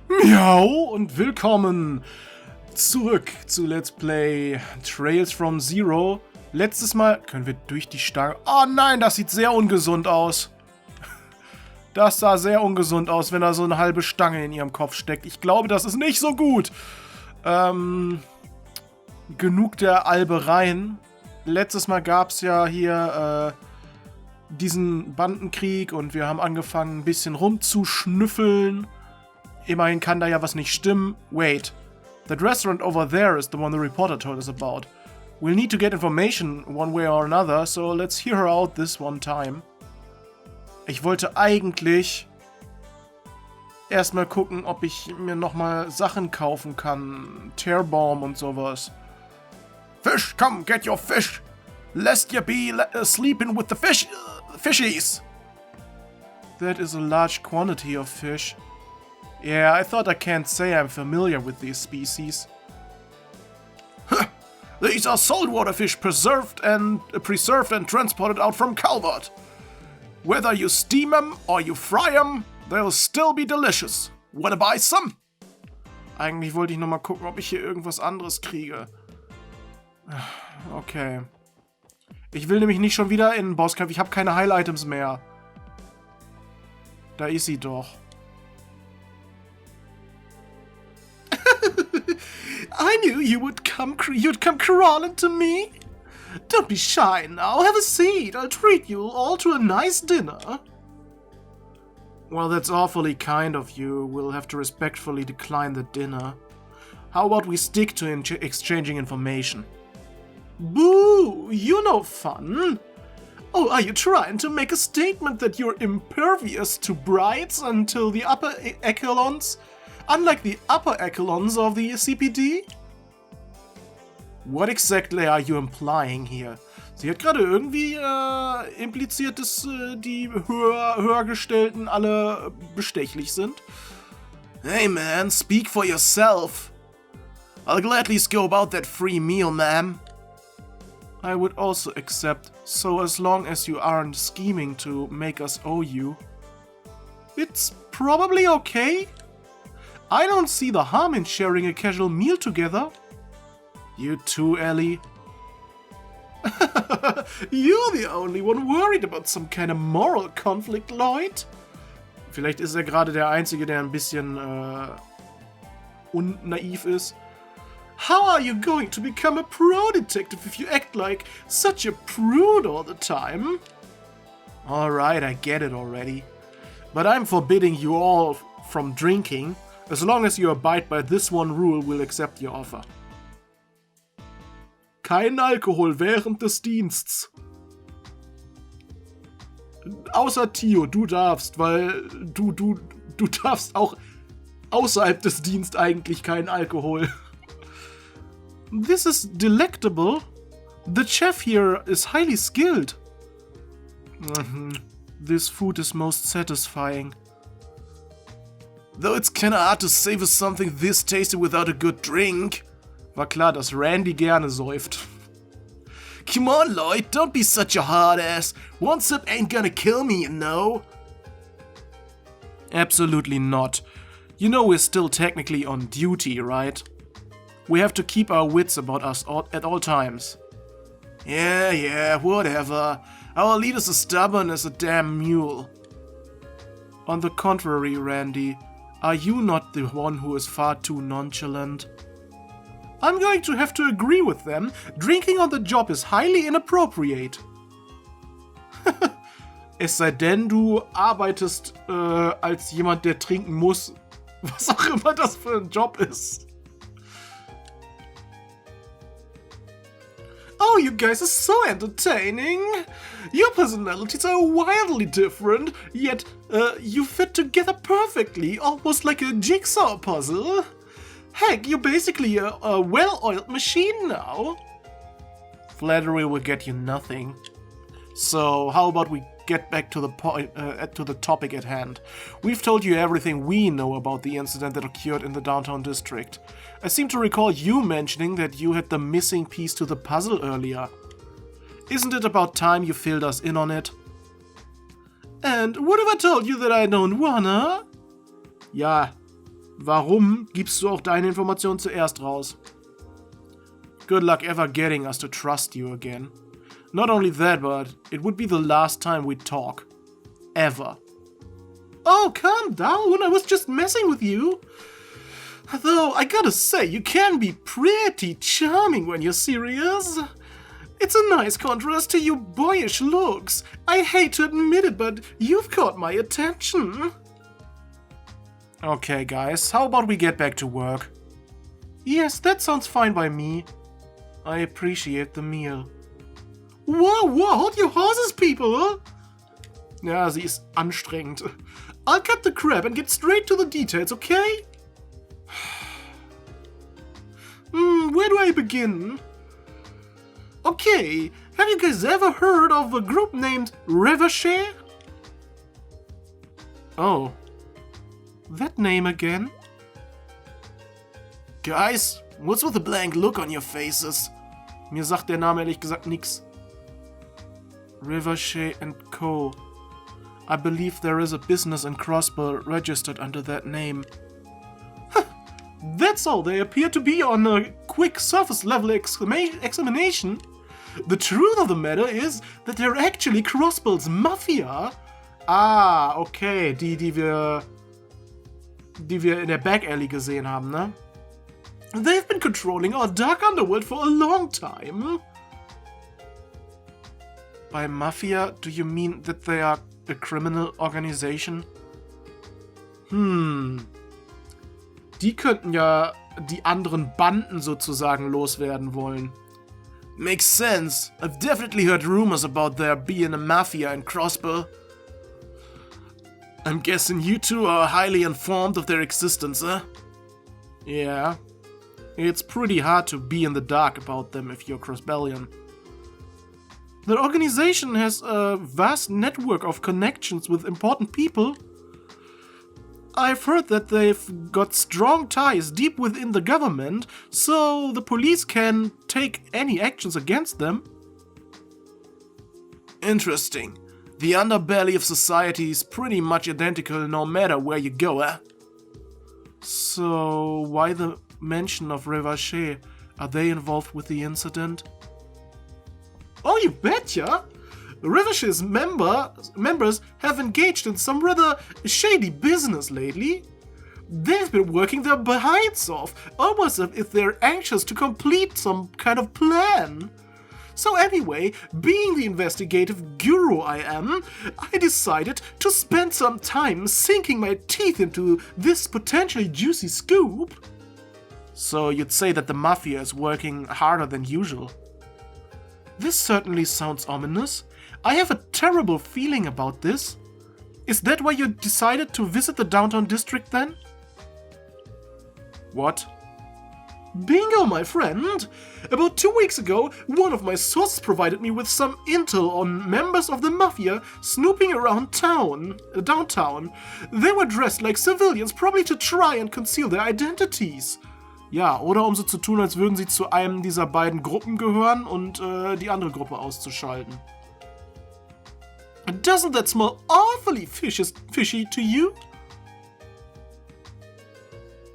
Miau und willkommen zurück zu Let's Play Trails from Zero. Letztes Mal können wir durch die Stange... Oh nein, das sieht sehr ungesund aus. Das sah sehr ungesund aus, wenn da so eine halbe Stange in ihrem Kopf steckt. Ich glaube, das ist nicht so gut. Genug der Albereien. Letztes Mal gab es ja hier diesen Bandenkrieg und wir haben angefangen, ein bisschen rumzuschnüffeln. Immerhin kann da ja was nicht stimmen. Wait. That restaurant over there is the one the reporter told us about. We'll need to get information one way or another, so let's hear her out this one time. Ich wollte eigentlich erstmal gucken, ob ich mir nochmal Sachen kaufen kann. Tearbaum und sowas. Fish, come get your fish. Lest you be sleeping with the fishies. That is a large quantity of fish. Yeah, I thought I can't say I'm familiar with these species. These are saltwater fish preserved and transported out from Calvert. Whether you steam them or you fry them, they'll still be delicious. Wanna buy some? Eigentlich wollte ich nochmal gucken, ob ich hier irgendwas anderes kriege. Okay. Ich will nämlich nicht schon wieder in den Bosskampf. Ich habe keine Heil-Items mehr. Da ist sie doch. I knew you'd come crawling to me. Don't be shy now. Have a seat. I'll treat you all to a nice dinner. Well, that's awfully kind of you. We'll have to respectfully decline the dinner. How about we stick to exchanging information? Boo! You're no fun. Oh, are you trying to make a statement that you're impervious to brides until the upper echelons? Unlike the upper echelons of the CPD? What exactly are you implying here? Sie hat gerade irgendwie impliziert, dass die Höhergestellten alle bestechlich sind. Hey man, speak for yourself. I'll gladly go about that free meal, ma'am. I would also accept, so as long as you aren't scheming to make us owe you. It's probably okay. I don't see the harm in sharing a casual meal together. You too, Ellie. You're the only one worried about some kind of moral conflict, Lloyd. Vielleicht ist er gerade der Einzige, der ein bisschen unnaiv ist. How are you going to become a pro detective if you act like such a prude all the time? Alright, I get it already. But I'm forbidding you all from drinking. As long as you abide by this one rule, we'll accept your offer. Kein Alkohol während des Dienstes. Außer Tio, du darfst, weil du darfst auch außerhalb des Dienstes eigentlich keinen Alkohol. This is delectable. The chef here is highly skilled. This food is most satisfying. Though it's kinda hard to savor something this tasty without a good drink. War klar, dass Randy gerne säuft. Come on, Lloyd, don't be such a hard ass. One sip ain't gonna kill me, you know. Absolutely not. You know we're still technically on duty, right? We have to keep our wits about us at all times. Yeah, whatever. Our leader's as stubborn as a damn mule. On the contrary, Randy, are you not the one who is far too nonchalant? I'm going to have to agree with them. Drinking on the job is highly inappropriate. Es sei denn, du arbeitest als jemand, der trinken muss. Was auch immer das für ein Job ist. Oh, you guys are so entertaining. Your personalities are wildly different, yet you fit together perfectly, almost like a jigsaw puzzle. Heck, you're basically a well-oiled machine now. Flattery will get you nothing. So, how about we get back to the topic at hand? We've told you everything we know about the incident that occurred in the downtown district. I seem to recall you mentioning that you had the missing piece to the puzzle earlier. Isn't it about time you filled us in on it? And what if I told you that I don't wanna? Ja, Warum gibst du auch deine Informationen zuerst raus? Good luck ever getting us to trust you again. Not only that, but it would be the last time we'd talk. Ever. Oh, calm down, I was just messing with you. Though, I gotta say, you can be pretty charming when you're serious. It's a nice contrast to your boyish looks. I hate to admit it, but you've caught my attention. Okay, guys, how about we get back to work? Yes, that sounds fine by me. I appreciate the meal. Whoa, hold your horses, people! Ja, sie ist anstrengend. I'll cut the crap and get straight to the details, okay? Where do I begin? Okay, have you guys ever heard of a group named Revachey? Oh. That name again? Guys, what's with the blank look on your faces? Mir sagt der Name ehrlich gesagt nix. Revachey & Co. I believe there is a business in Crossbell registered under that name. That's all, they appear to be on a quick surface level examination. The truth of the matter is that they're actually Crossbell's Mafia. Ah, okay, die wir in der Back Alley gesehen haben, ne? They've been controlling our dark underworld for a long time. By Mafia, do you mean that they are a criminal organization? Die könnten ja die anderen Banden sozusagen loswerden wollen. Makes sense. I've definitely heard rumors about there being a mafia in Crossbell. I'm guessing you two are highly informed of their existence, huh? Yeah. It's pretty hard to be in the dark about them if you're Crossbellian. Their organization has a vast network of connections with important people. I've heard that they've got strong ties deep within the government, so the police can take any actions against them. Interesting. The underbelly of society is pretty much identical no matter where you go, eh? So, why the mention of Revachey? Are they involved with the incident? Oh, you betcha! Revachey's members have engaged in some rather shady business lately. They've been working their behinds off, almost as if they're anxious to complete some kind of plan. So anyway, being the investigative guru I am, I decided to spend some time sinking my teeth into this potentially juicy scoop. So you'd say that the Mafia is working harder than usual? This certainly sounds ominous. I have a terrible feeling about this. Is that why you decided to visit the downtown district then? What? Bingo, my friend! About 2 weeks ago, one of my sources provided me with some intel on members of the Mafia snooping around downtown. They were dressed like civilians, probably to try and conceal their identities. Ja, oder um so zu tun, als würden sie zu einem dieser beiden Gruppen gehören und die andere Gruppe auszuschalten. Doesn't that smell awfully fishy to you?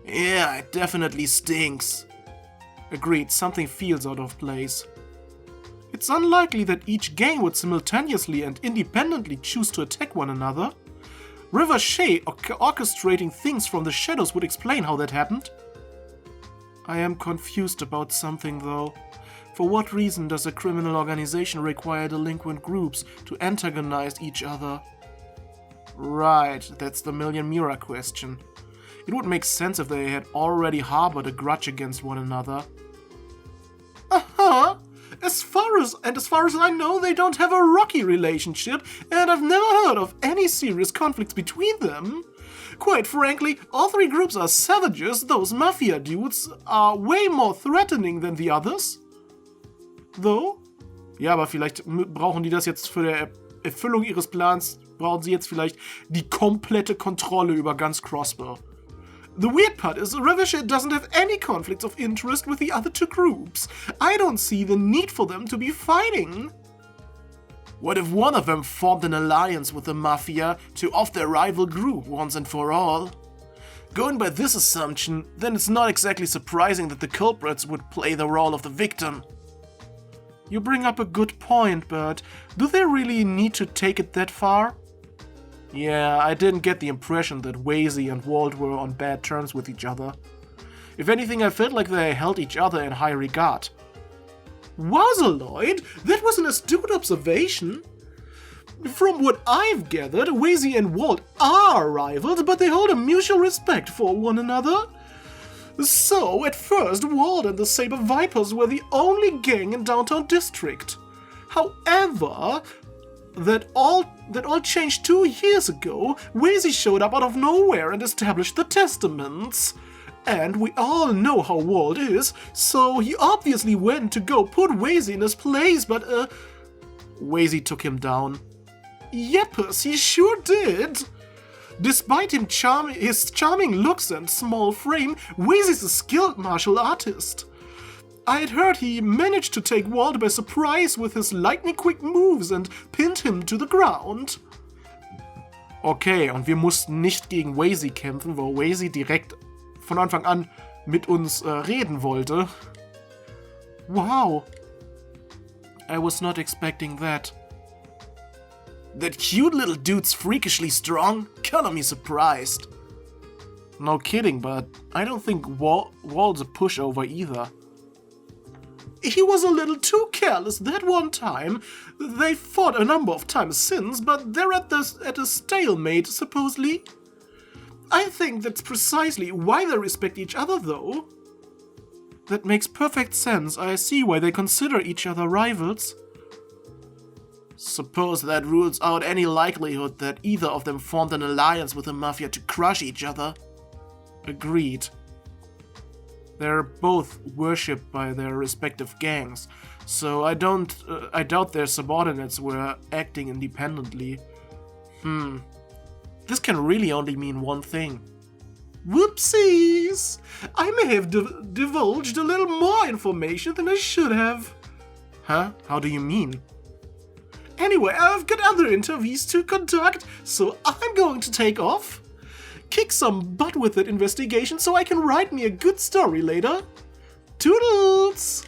Yeah, it definitely stinks. Agreed, something feels out of place. It's unlikely that each gang would simultaneously and independently choose to attack one another. Revachey orchestrating things from the shadows would explain how that happened. I am confused about something though. For what reason does a criminal organization require delinquent groups to antagonize each other? Right, that's the million mirror question. It would make sense if they had already harbored a grudge against one another. As far as I know, they don't have a rocky relationship, and I've never heard of any serious conflicts between them. Quite frankly, all three groups are savages. Those Mafia dudes are way more threatening than the others. Though? Ja, aber vielleicht brauchen die das jetzt für die Erfüllung ihres Plans, brauchen sie jetzt vielleicht die komplette Kontrolle über ganz Crossbell. The weird part is Revachey doesn't have any conflicts of interest with the other two groups. I don't see the need for them to be fighting. What if one of them formed an alliance with the Mafia to off their rival group once and for all? Going by this assumption, then it's not exactly surprising that the culprits would play the role of the victim. You bring up a good point, but do they really need to take it that far? Yeah, I didn't get the impression that Wazy and Walt were on bad terms with each other. If anything, I felt like they held each other in high regard. Wowza, Lloyd! That was an astute observation! From what I've gathered, Wazy and Walt are rivals, but they hold a mutual respect for one another. So, at first, Walt and the Saber Vipers were the only gang in Downtown District. However, that all changed 2 years ago. Wazy showed up out of nowhere and established the Testaments. And we all know how Walt is, so he obviously went to go put Wazy in his place, but Wazy took him down. Yeppers, he sure did! Despite his charming looks and small frame, Wazy's a skilled martial artist. I had heard he managed to take Walt by surprise with his lightning-quick moves and pinned him to the ground. Okay, und wir mussten nicht gegen Wazy kämpfen, weil Wazy direkt von Anfang an mit uns reden wollte. Wow. I was not expecting that. That cute little dude's freakishly strong? Color me surprised. No kidding, but I don't think Walt's a pushover either. He was a little too careless that one time. They fought a number of times since, but they're at a stalemate, supposedly. I think that's precisely why they respect each other, though. That makes perfect sense. I see why they consider each other rivals. Suppose that rules out any likelihood that either of them formed an alliance with the Mafia to crush each other. Agreed. They're both worshipped by their respective gangs, so I doubt their subordinates were acting independently. This can really only mean one thing. Whoopsies! I may have divulged a little more information than I should have. Huh? How do you mean? Anyway, I've got other interviews to conduct, so I'm going to take off. Kick some butt with that investigation so I can write me a good story later. Toodles!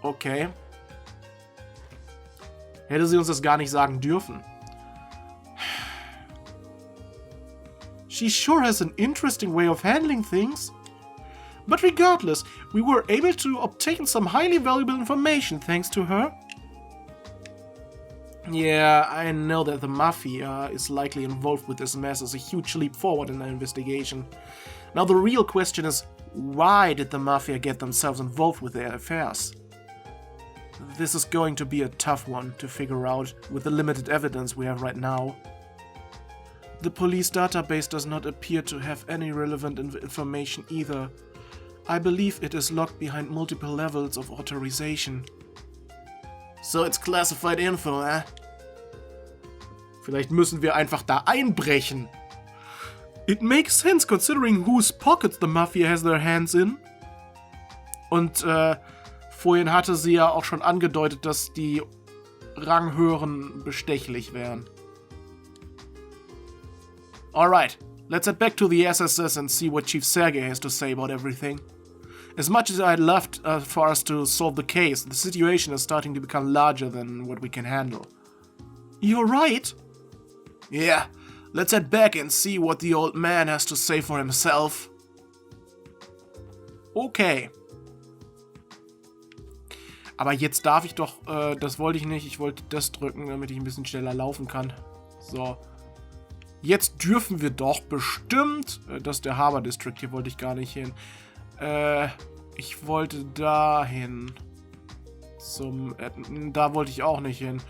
Okay. Hätte sie uns das gar nicht sagen dürfen. She sure has an interesting way of handling things. But regardless, we were able to obtain some highly valuable information thanks to her. Yeah, I know that the Mafia is likely involved with this mess as a huge leap forward in the investigation. Now the real question is, why did the Mafia get themselves involved with their affairs? This is going to be a tough one to figure out with the limited evidence we have right now. The police database does not appear to have any relevant information either. I believe it is locked behind multiple levels of authorization. So it's classified info, eh? Vielleicht müssen wir einfach da einbrechen. It makes sense considering whose pockets the Mafia has their hands in. Und vorhin hatte sie ja auch schon angedeutet, dass die Ranghöheren bestechlich wären. Alright, let's head back to the SSS and see what Chief Sergei has to say about everything. As much as I'd loved for us to solve the case, the situation is starting to become larger than what we can handle. You're right. Yeah, let's head back and see what the old man has to say for himself. Okay. Aber jetzt darf ich doch, das wollte ich nicht, ich wollte das drücken, damit ich ein bisschen schneller laufen kann. So. Jetzt dürfen wir doch bestimmt, das ist der Harbor District, hier wollte ich gar nicht hin. Ich wollte dahin. Da wollte ich auch nicht hin.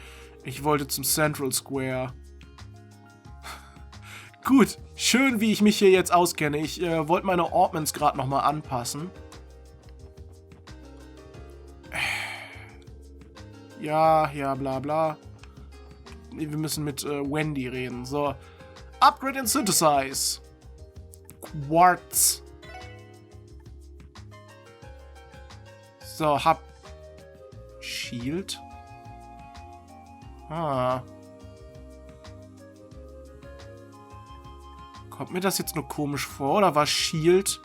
Ich wollte zum Central Square. Gut, schön, wie ich mich hier jetzt auskenne. Ich wollte meine Ordnance gerade nochmal anpassen. Ja, bla bla. Wir müssen mit Wendy reden. So. Upgrade and Synthesize. Quartz. So, hab Shield. Kommt mir das jetzt nur komisch vor, oder war Shield?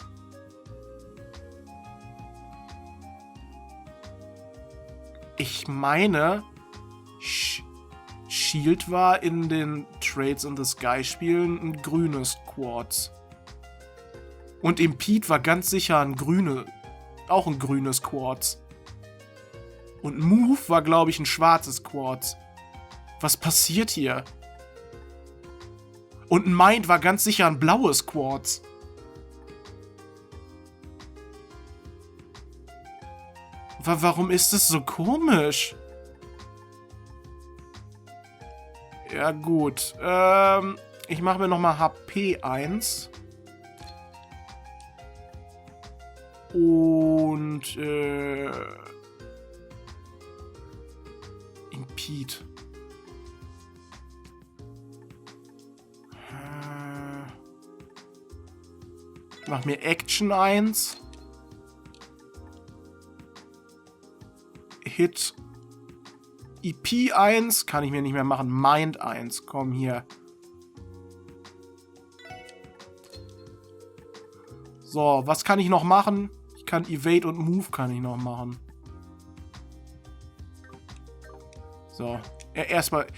Ich meine, Shield war in den Trails in the Sky Spielen ein grünes Quartz. Und Impede war ganz sicher auch ein grünes Quartz. Und Move war, glaube ich, ein schwarzes Quartz. Was passiert hier? Und Mind war ganz sicher ein blaues Quartz. Warum ist das so komisch? Ja gut. Ich mache mir nochmal HP 1. Und Impede. Ich mach mir Action 1. Hit EP 1. Kann ich mir nicht mehr machen. Mind 1. Komm hier. So, was kann ich noch machen? Ich kann Evade und Move kann ich noch machen. So. Erstmal.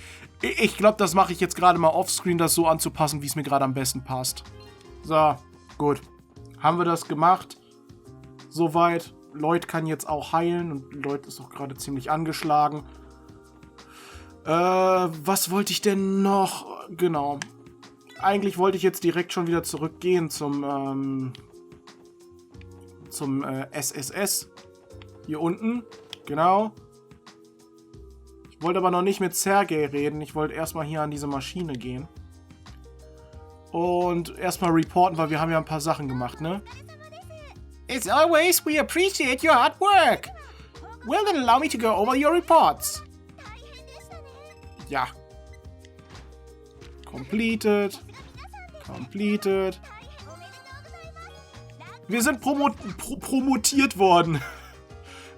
Ich glaube, das mache ich jetzt gerade mal offscreen, das so anzupassen, wie es mir gerade am besten passt. So, gut. Haben wir das gemacht? Soweit. Lloyd kann jetzt auch heilen und Lloyd ist auch gerade ziemlich angeschlagen. Was wollte ich denn noch? Genau. Eigentlich wollte ich jetzt direkt schon wieder zurückgehen zum SSS. Hier unten. Genau. Ich wollte aber noch nicht mit Sergei reden. Ich wollte erstmal hier an diese Maschine gehen. Und erstmal reporten, weil wir haben ja ein paar Sachen gemacht, ne? As always, we appreciate your hard work. Well, then allow me to go over your reports. Ja. Completed. Completed. Wir sind promotiert worden.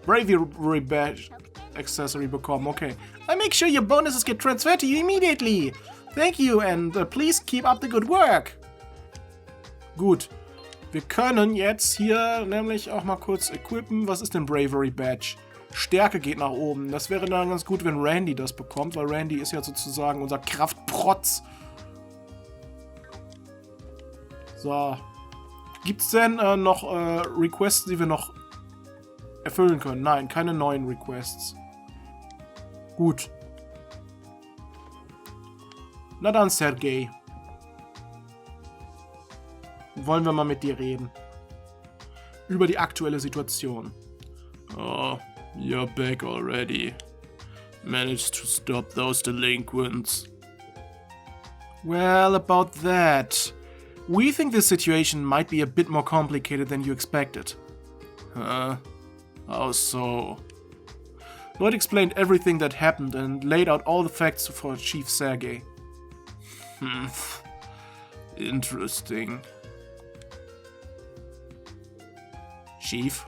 Bravery Badge Accessory bekommen, okay. I make sure your bonuses get transferred to you immediately. Thank you and please keep up the good work. Gut. Wir können jetzt hier nämlich auch mal kurz equippen. Was ist denn Bravery Badge? Stärke geht nach oben. Das wäre dann ganz gut, wenn Randy das bekommt, weil Randy ist ja sozusagen unser Kraftprotz. So. Gibt's denn noch Requests, die wir noch erfüllen können? Nein, keine neuen Requests. Gut. Na dann, Sergei. Wollen wir mal mit dir reden. Über die aktuelle Situation. Oh, you're back already. Managed to stop those delinquents. Well, about that. We think this situation might be a bit more complicated than you expected. Huh? How so? Lloyd explained everything that happened and laid out all the facts for Chief Sergei. Interesting. Chief?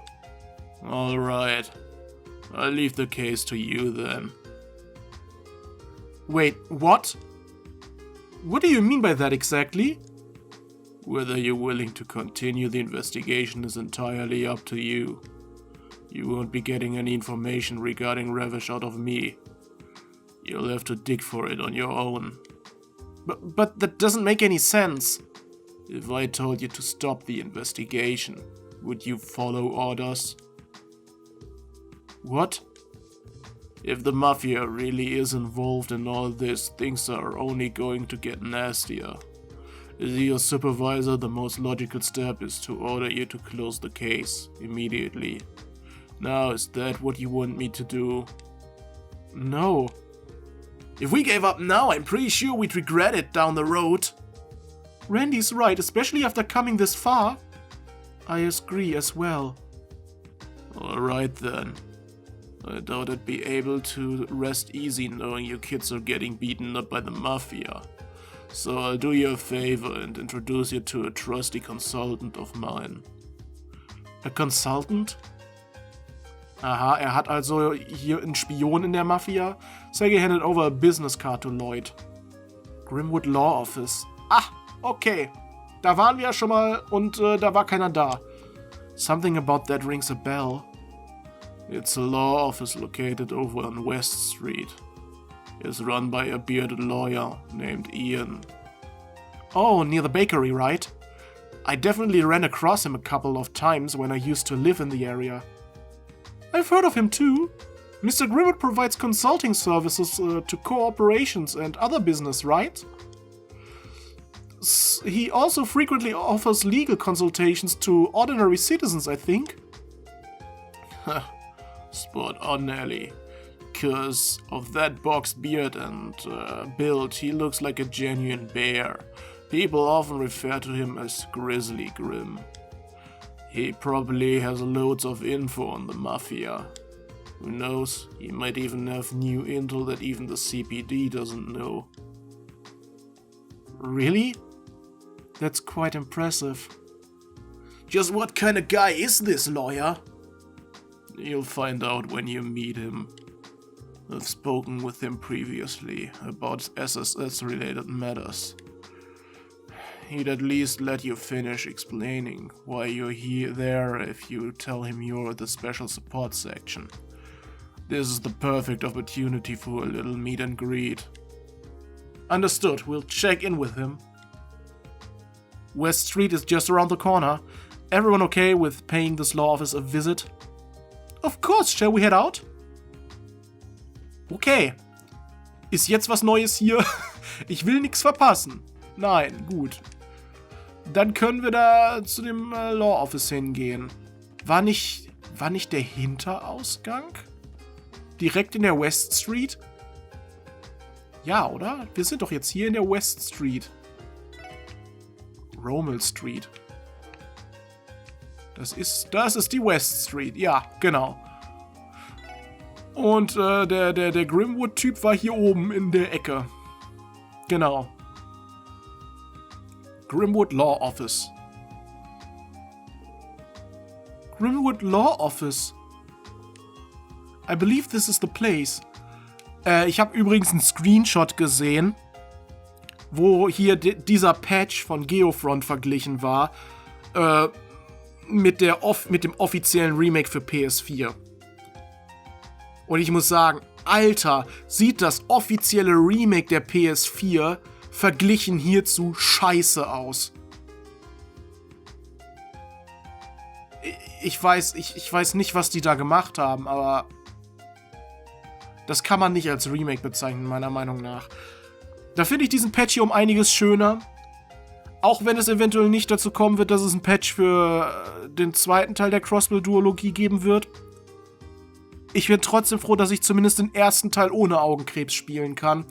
Alright. I'll leave the case to you then. Wait, what? What do you mean by that exactly? Whether you're willing to continue the investigation is entirely up to you. You won't be getting any information regarding Ravish out of me. You'll have to dig for it on your own. But that doesn't make any sense. If I told you to stop the investigation, would you follow orders? What? If the Mafia really is involved in all this, things are only going to get nastier. As your supervisor, the most logical step is to order you to close the case immediately. Now, is that what you want me to do? No. If we gave up now, I'm pretty sure we'd regret it down the road. Randy's right, especially after coming this far. I agree as well. Alright then. I doubt I'd be able to rest easy knowing you kids are getting beaten up by the Mafia. So I'll do you a favor and introduce you to a trusty consultant of mine. A consultant? Aha, hat also hier einen Spion in der Mafia. Sergei handed over a business card to Lloyd. Grimwood Law Office. Ah, okay. Da waren wir ja schon mal und da war keiner da. Something about that rings a bell. It's a law office located over on West Street. It's run by a bearded lawyer named Ian. Oh, near the bakery, right? I definitely ran across him a couple of times when I used to live in the area. I've heard of him too. Mr. Grimwood provides consulting services to corporations and other business, right? He also frequently offers legal consultations to ordinary citizens, I think. Spot on, Nelly. 'Cause of that boxed beard and build, he looks like a genuine bear. People often refer to him as Grizzly Grim. He probably has loads of info on the Mafia. Who knows, he might even have new intel that even the CPD doesn't know. Really? That's quite impressive. Just what kind of guy is this lawyer? You'll find out when you meet him. I've spoken with him previously about SSS-related matters. He'd at least let you finish explaining why you're there if you tell him you're the special support section. This is the perfect opportunity for a little meet and greet. Understood, we'll check in with him. West Street is just around the corner. Everyone okay with paying this law office a visit? Of course, shall we head out? Okay. Ist jetzt was Neues hier? Ich will nichts verpassen. Nein, gut. Dann können wir da zu dem Law Office hingehen. War nicht der Hinterausgang? Direkt in der West Street? Ja, oder? Wir sind doch jetzt hier in der West Street. Rommel Street. Das ist die West Street. Ja, genau. Und der Grimwood-Typ war hier oben in der Ecke. Genau. Grimwood Law Office. Grimwood Law Office. I believe this is the place. Ich habe übrigens einen Screenshot gesehen, wo hier dieser Patch von Geofront verglichen war mit dem offiziellen Remake für PS4. Und ich muss sagen, Alter, sieht das offizielle Remake der PS4 verglichen hierzu scheiße aus. Ich weiß nicht, was die da gemacht haben, aber das kann man nicht als Remake bezeichnen, meiner Meinung nach. Da finde ich diesen Patch hier um einiges schöner. Auch wenn es eventuell nicht dazu kommen wird, dass es ein Patch für den zweiten Teil der Crossbell-Duologie geben wird. Ich bin trotzdem froh, dass ich zumindest den ersten Teil ohne Augenkrebs spielen kann.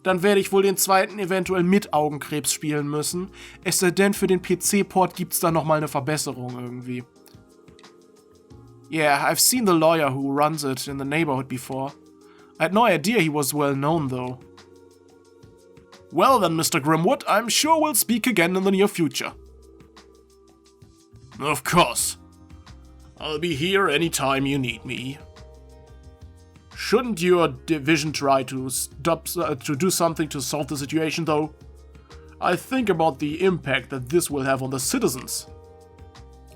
Dann werde ich wohl den zweiten eventuell mit Augenkrebs spielen müssen. Es sei denn, für den PC-Port gibt es da nochmal eine Verbesserung irgendwie. Yeah, I've seen the lawyer who runs it in the neighborhood before. I had no idea he was well known, though. Well then, Mr. Grimwood, I'm sure we'll speak again in the near future. Of course. I'll be here anytime you need me. Shouldn't your division try to do something to solve the situation, though? I think about the impact that this will have on the citizens.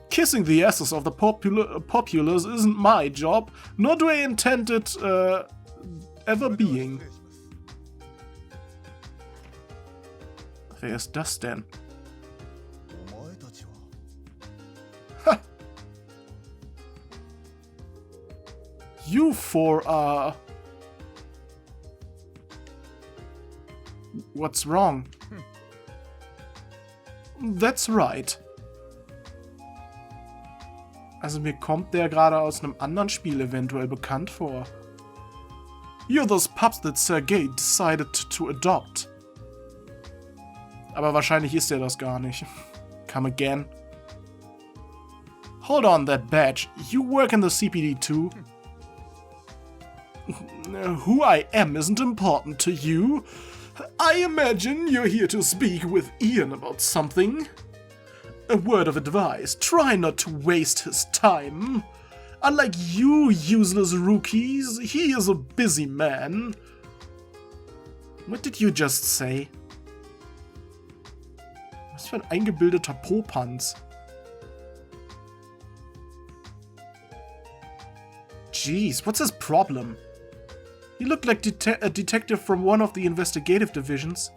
Kissing the asses of the populace isn't my job, nor do I intend it ever being. Wer ist das denn? Ha! You four are... What's wrong? That's right. Also mir kommt der gerade aus einem anderen Spiel eventuell bekannt vor. You're those pups that Sergei decided to adopt. Aber wahrscheinlich ist er das gar nicht. Come again. Hold on that badge. You work in the CPD too? Who I am isn't important to you. I imagine you're here to speak with Ian about something. A word of advice, try not to waste his time. Unlike you useless rookies, he is a busy man. What did you just say? Was Was für ein eingebildeter Popanz. Jeez, what's his problem? He looked like a detective from one of the investigative divisions.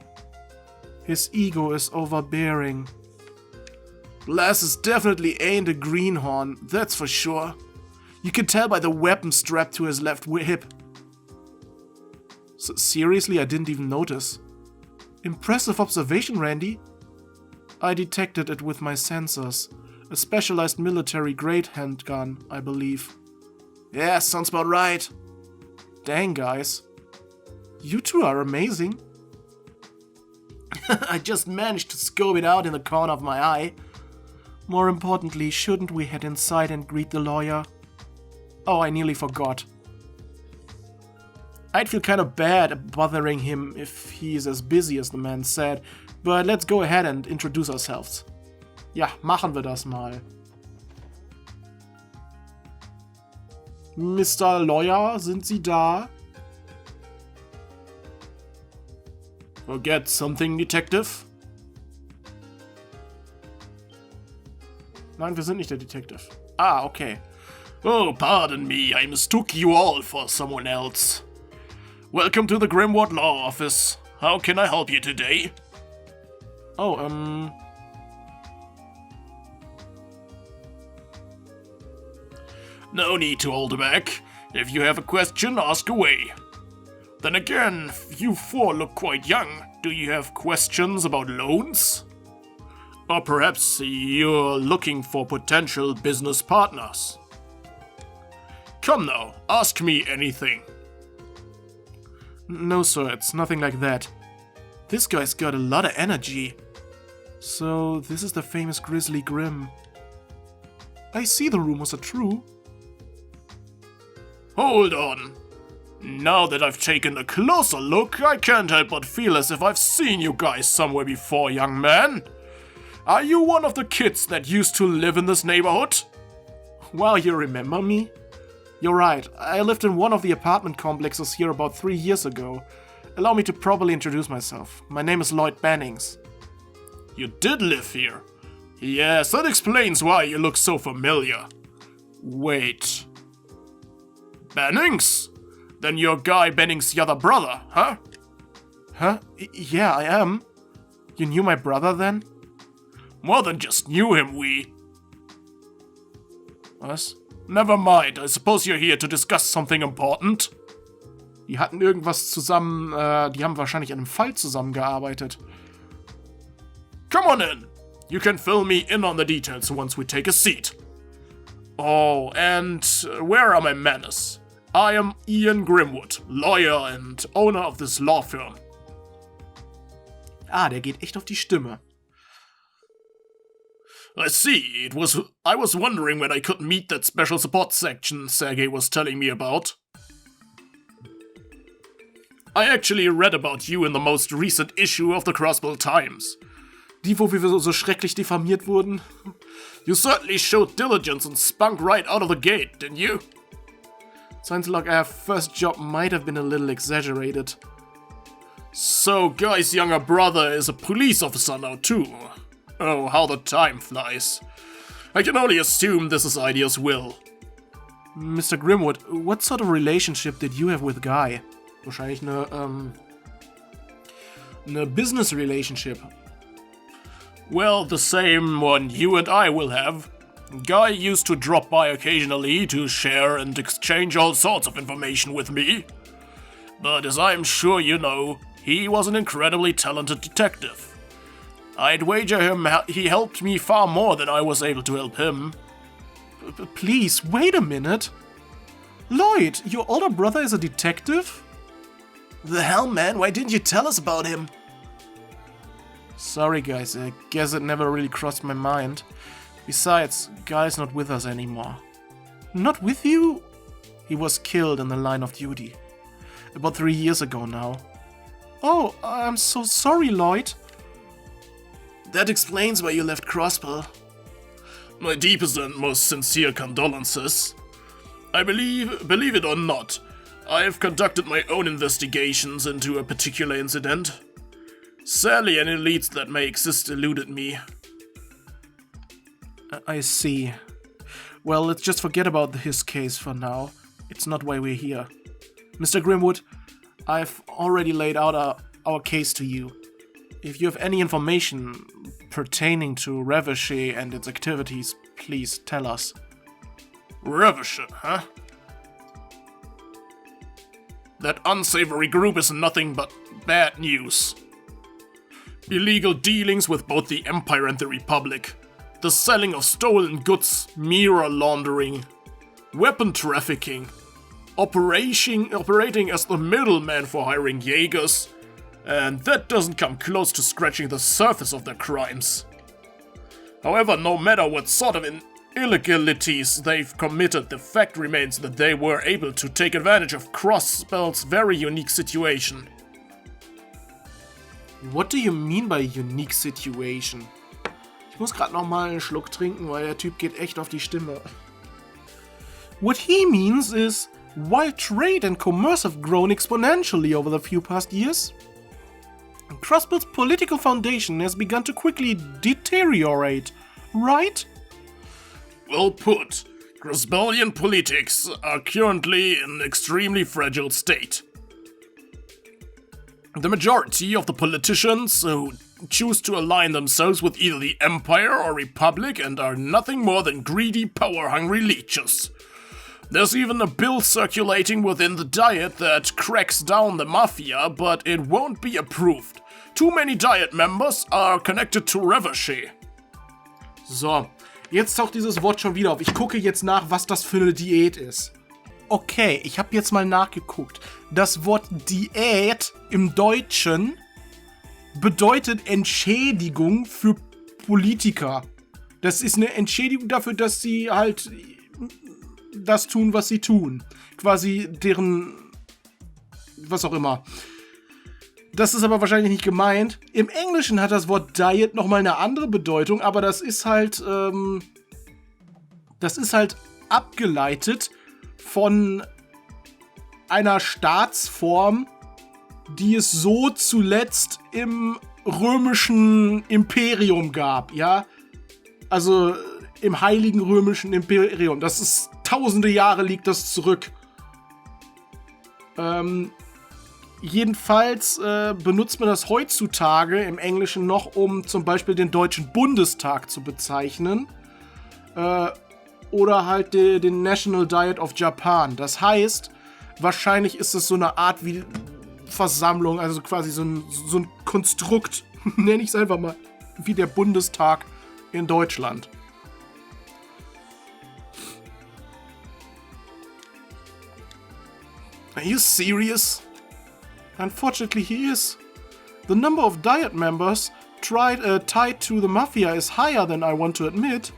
His ego is overbearing. Glasses definitely ain't a greenhorn, that's for sure. You can tell by the weapon strapped to his left hip. Seriously, I didn't even notice. Impressive observation, Randy. I detected it with my sensors. A specialized military-grade handgun, I believe. Yeah, sounds about right. Dang, guys. You two are amazing. I just managed to scope it out in the corner of my eye. More importantly, shouldn't we head inside and greet the lawyer? Oh, I nearly forgot. I'd feel kind of bad bothering him if he's as busy as the man said, but let's go ahead and introduce ourselves. Ja, machen wir das mal. Mr. Lawyer, sind Sie da? Forget something, Detective? Nein, wir sind nicht der Detective. Ah, okay. Oh, pardon me, I mistook you all for someone else. Welcome to the Grimward Law Office. How can I help you today? Oh, No need to hold back. If you have a question, ask away. Then again, you four look quite young. Do you have questions about loans? Or perhaps you're looking for potential business partners? Come now, ask me anything. No, sir, it's nothing like that. This guy's got a lot of energy. So, this is the famous Grizzly Grim. I see the rumors are true. Hold on. Now that I've taken a closer look, I can't help but feel as if I've seen you guys somewhere before, young man. Are you one of the kids that used to live in this neighborhood? Well, you remember me? You're right, I lived in one of the apartment complexes here about 3 years ago. Allow me to properly introduce myself. My name is Lloyd Bannings. You did live here? Yes, that explains why you look so familiar. Wait. Bannings? Then you're Guy Bannings' other brother, huh? Huh? Yeah, I am. You knew my brother then? More than just knew him, we... Was? Never mind, I suppose you're here to discuss something important. Die hatten irgendwas zusammen, die haben wahrscheinlich an einem Fall zusammengearbeitet. Come on in. You can fill me in on the details once we take a seat. Oh, and where are my manners? I am Ian Grimwood, lawyer and owner of this law firm. Ah, der geht echt auf die Stimme. I see. I was wondering when I could meet that special support section Sergey was telling me about. I actually read about you in the most recent issue of the Crossbell Times. Die, wo wir so schrecklich diffamiert wurden. You certainly showed diligence and spunk right out of the gate, didn't you? Sounds like our first job might have been a little exaggerated. So, Guy's younger brother is a police officer now too. Oh, how the time flies. I can only assume this is Idea's will. Mr. Grimwood, what sort of relationship did you have with Guy? Wahrscheinlich eine business relationship. Well, the same one you and I will have. Guy used to drop by occasionally to share and exchange all sorts of information with me. But as I'm sure you know, he was an incredibly talented detective. I'd wager he helped me far more than I was able to help him. Please, wait a minute. Lloyd, your older brother is a detective? The hell, man, why didn't you tell us about him? Sorry guys, I guess it never really crossed my mind. Besides, Guy's not with us anymore. Not with you? He was killed in the line of duty. About 3 years ago now. Oh, I'm so sorry, Lloyd. That explains why you left Crossbell. My deepest and most sincere condolences. I believe it or not, I have conducted my own investigations into a particular incident. Sadly, any leads that may exist eluded me. I see. Well, let's just forget about his case for now. It's not why we're here. Mr. Grimwood, I've already laid out our case to you. If you have any information pertaining to Revachey and its activities, please tell us. Revachey, huh? That unsavory group is nothing but bad news. Illegal dealings with both the Empire and the Republic. The selling of stolen goods, mirror laundering, weapon trafficking, operating as the middleman for hiring Jaegers, and that doesn't come close to scratching the surface of their crimes. However, no matter what sort of illegalities they've committed, the fact remains that they were able to take advantage of Crossbell's very unique situation. What do you mean by unique situation? Ich muss gerade nochmal einen Schluck trinken, weil der Typ geht echt auf die Stimme. What he means is, while trade and commerce have grown exponentially over the few past years, Crossbell's political foundation has begun to quickly deteriorate, right? Well put. Crossbellian politics are currently in an extremely fragile state. The majority of the politicians who choose to align themselves with either the Empire or Republic and are nothing more than greedy, power-hungry leeches. There's even a bill circulating within the Diet that cracks down the Mafia, but it won't be approved. Too many Diet members are connected to Revachey. So, jetzt taucht dieses Wort schon wieder auf. Ich gucke jetzt nach, was das für eine Diät ist. Okay, ich habe jetzt mal nachgeguckt. Das Wort Diät im Deutschen bedeutet Entschädigung für Politiker. Das ist eine Entschädigung dafür, dass sie halt das tun, was sie tun. Quasi deren... was auch immer. Das ist aber wahrscheinlich nicht gemeint. Im Englischen hat das Wort Diet nochmal eine andere Bedeutung, aber das ist halt abgeleitet von einer Staatsform, die es so zuletzt im römischen Imperium gab, ja? Also im Heiligen Römischen Imperium. Das ist tausende Jahre liegt das zurück. Jedenfalls benutzt man das heutzutage im Englischen noch, um zum Beispiel den Deutschen Bundestag zu bezeichnen. Oder halt den National Diet of Japan. Das heißt, wahrscheinlich ist es so eine Art wie Versammlung, also quasi so ein Konstrukt, nenne ich es einfach mal, wie der Bundestag in Deutschland. Are you serious? Unfortunately, he is. The number of Diet members tied to the Mafia is higher than I want to admit.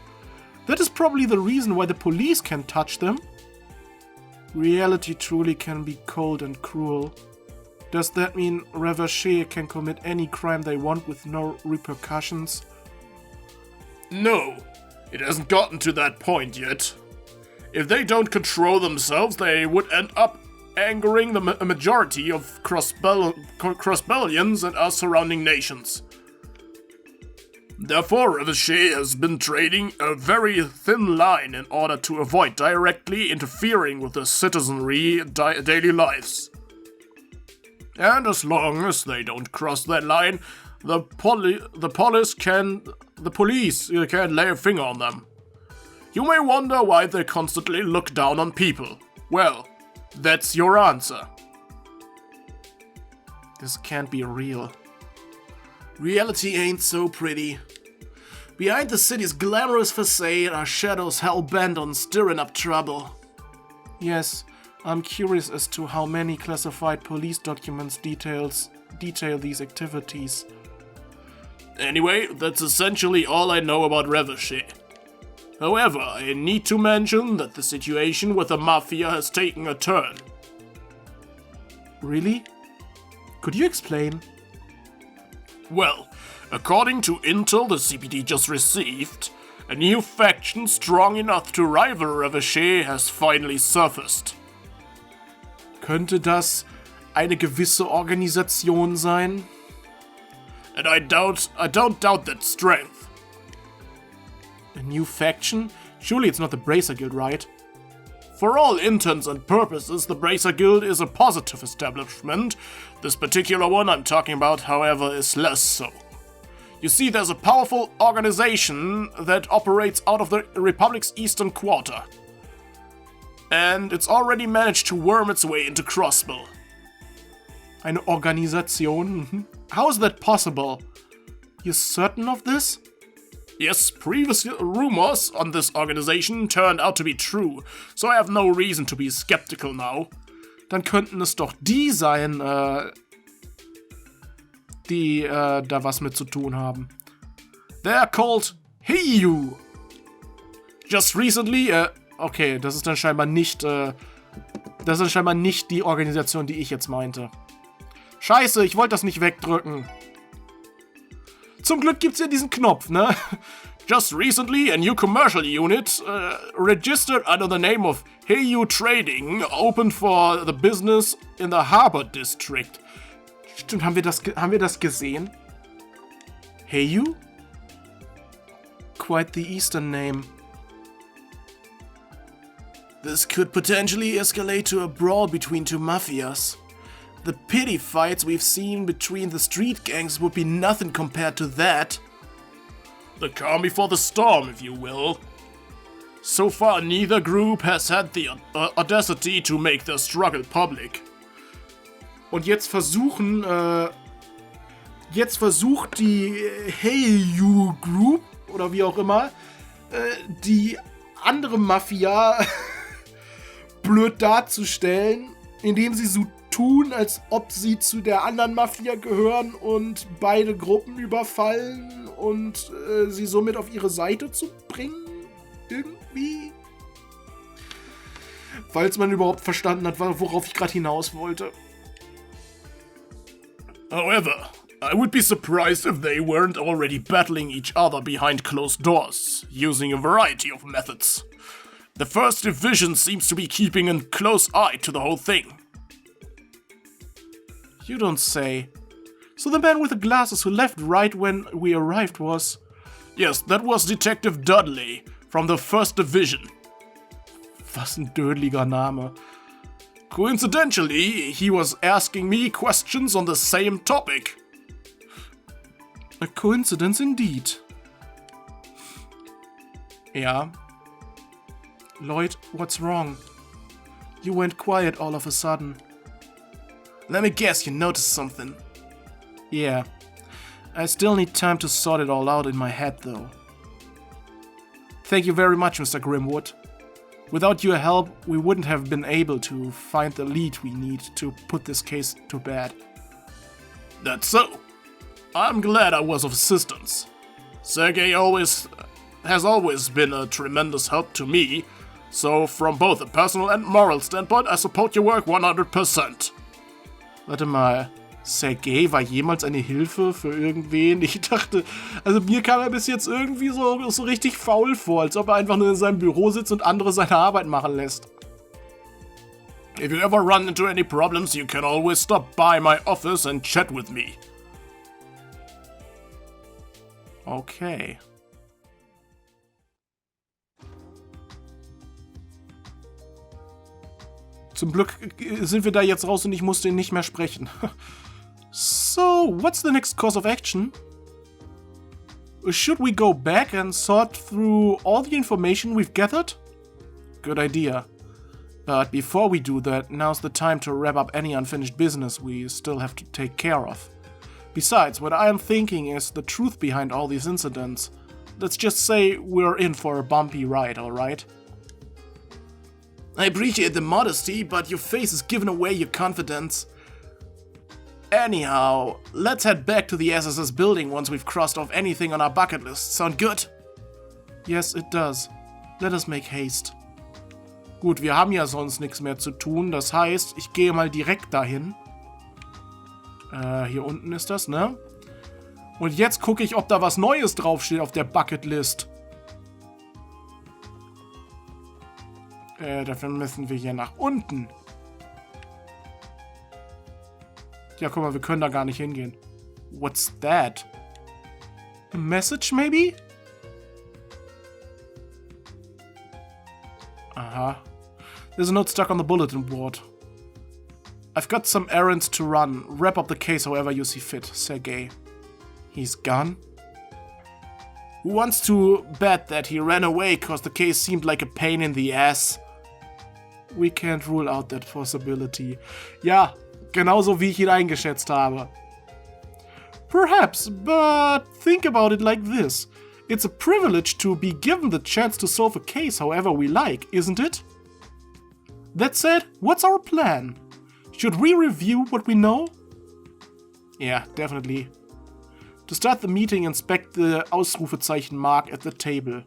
That is probably the reason why the police can't touch them. Reality truly can be cold and cruel. Does that mean Revachey can commit any crime they want with no repercussions? No, it hasn't gotten to that point yet. If they don't control themselves, they would end up angering the majority of Crossbellians and our surrounding nations. Therefore, Revachey has been trading a very thin line in order to avoid directly interfering with the citizenry daily lives. And as long as they don't cross that line, the police can lay a finger on them. You may wonder why they constantly look down on people. Well, that's your answer. This can't be real. Reality ain't so pretty. Behind the city's glamorous facade are shadows hell-bent on stirring up trouble. Yes, I'm curious as to how many classified police documents detail these activities. Anyway, that's essentially all I know about Revachey. However, I need to mention that the situation with the Mafia has taken a turn. Really? Could you explain? Well, according to intel the CPD just received, a new faction strong enough to rival Revachey has finally surfaced. Könnte das eine gewisse Organisation sein? and I don't doubt that strength. A new faction? Surely it's not the Bracer Guild, right? For all intents and purposes, the Bracer Guild is a positive establishment. This particular one I'm talking about, however, is less so. You see, there's a powerful organization that operates out of the Republic's eastern quarter. And it's already managed to worm its way into Crossbell. Eine Organisation? How is that possible? You're certain of this? Yes, previous rumors on this organization turned out to be true, so I have no reason to be skeptical now. Dann könnten es doch die sein, die da was mit zu tun haben. They're called Eiyuu. Just recently, okay, das ist dann scheinbar nicht die Organisation, die ich jetzt meinte. Scheiße, ich wollte das nicht wegdrücken. Zum Glück gibt's ja diesen Knopf, ne? Just recently, a new commercial unit, registered under the name of Eiyuu Trading, opened for the business in the Harbor District. Stimmt, haben wir das gesehen? Eiyuu? Quite the Eastern name. This could potentially escalate to a brawl between two mafias. The petty fights we've seen between the street gangs would be nothing compared to that. The calm before the storm, if you will. So far, neither group has had the audacity to make their struggle public. Und jetzt versucht die Eiyuu Group, oder wie auch immer, die andere Mafia blöd darzustellen, indem sie so tun, als ob sie zu der anderen Mafia gehören und beide Gruppen überfallen und sie somit auf ihre Seite zu bringen. Irgendwie. Falls man überhaupt verstanden hat, worauf ich gerade hinaus wollte. However, I would be surprised if they weren't already battling each other behind closed doors, using a variety of methods. The First Division seems to be keeping a close eye to the whole thing. You don't say. So the man with the glasses who left right when we arrived was... Yes, that was Detective Dudley from the First Division. Was ein dödeliger Name. Coincidentally, he was asking me questions on the same topic. A coincidence indeed. Ja. Lloyd, what's wrong? You went quiet all of a sudden. Let me guess, you noticed something. Yeah. I still need time to sort it all out in my head, though. Thank you very much, Mr. Grimwood. Without your help, we wouldn't have been able to find the lead we need to put this case to bed. That's so. I'm glad I was of assistance. Sergei has always been a tremendous help to me, so from both a personal and moral standpoint, I support your work 100%. Warte mal, Sergei war jemals eine Hilfe für irgendwen? Ich dachte, also mir kam er bis jetzt irgendwie so richtig faul vor, als ob er einfach nur in seinem Büro sitzt und andere seine Arbeit machen lässt. If you ever run into any problems, you can always stop by my office and chat with me. Okay. Zum Glück sind wir da jetzt raus und ich musste ihn nicht mehr sprechen. So, what's the next course of action? Should we go back and sort through all the information we've gathered? Good idea. But before we do that, now's the time to wrap up any unfinished business we still have to take care of. Besides, what I am thinking is the truth behind all these incidents. Let's just say we're in for a bumpy ride, alright? I appreciate the modesty, but your face has given away your confidence. Anyhow, let's head back to the SSS building once we've crossed off anything on our bucket list. Sound good? Yes, it does. Let us make haste. Gut, wir haben ja sonst nichts mehr zu tun. Das heißt, ich gehe mal direkt dahin. Hier unten ist das, ne? Und jetzt gucke ich, ob da was Neues draufsteht auf der Bucketlist. Dafür müssen wir hier nach unten. Ja, guck mal, wir können da gar nicht hingehen. What's that? A message, maybe? Uh-huh. There's a note stuck on the bulletin board. I've got some errands to run. Wrap up the case however you see fit, Sergei. He's gone? Who wants to bet that he ran away cause the case seemed like a pain in the ass? We can't rule out that possibility. Ja, genauso wie ich ihn eingeschätzt habe. Perhaps, but think about it like this. It's a privilege to be given the chance to solve a case however we like, isn't it? That said, what's our plan? Should we review what we know? Yeah, definitely. To start the meeting, inspect the Ausrufezeichen mark at the table.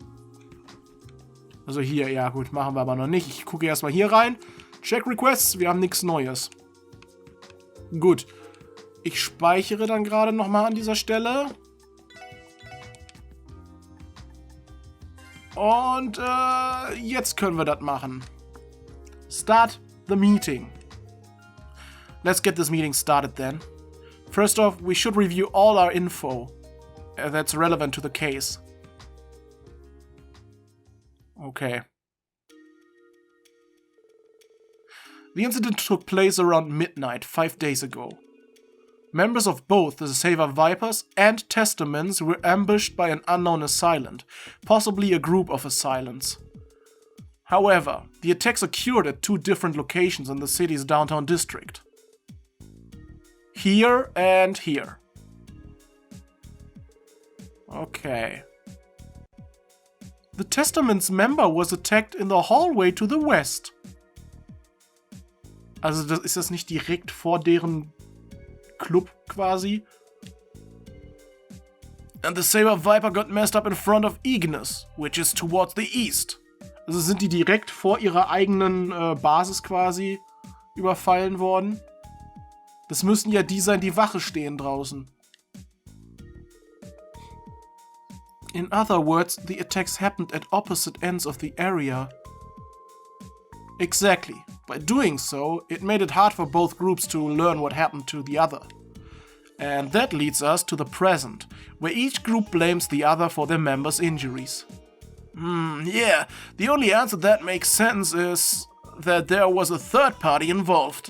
Also hier, ja gut, machen wir aber noch nicht. Ich gucke erstmal hier rein. Check Requests, wir haben nichts Neues. Gut. Ich speichere dann gerade nochmal an dieser Stelle. Und jetzt können wir das machen. Start the meeting. Let's get this meeting started then. First off, we should review all our info that's relevant to the case. Okay. The incident took place around midnight 5 days ago. Members of both the Saver Vipers and Testaments were ambushed by an unknown assailant, possibly a group of assailants. However, the attacks occurred at 2 different locations in the city's downtown district. Here and here. Okay. The Testament's member was attacked in the hallway to the west. Also ist das nicht direkt vor deren Club quasi? And the Saber Viper got messed up in front of Ignis, which is towards the east. Also sind die direkt vor ihrer eigenen Basis quasi überfallen worden? Das müssen ja die sein, die Wache stehen draußen. In other words, the attacks happened at opposite ends of the area. Exactly. By doing so, it made it hard for both groups to learn what happened to the other. And that leads us to the present, where each group blames the other for their members' injuries. Yeah, the only answer that makes sense is that there was a third party involved.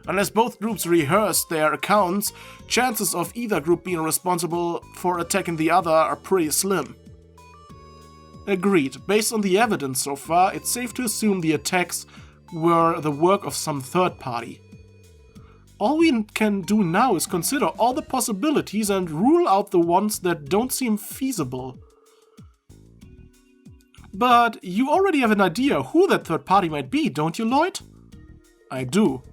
Unless both groups rehearsed their accounts, chances of either group being responsible for attacking the other are pretty slim. Agreed. Based on the evidence so far, it's safe to assume the attacks were the work of some third party. All we can do now is consider all the possibilities and rule out the ones that don't seem feasible. But you already have an idea who that third party might be, don't you, Lloyd? I do.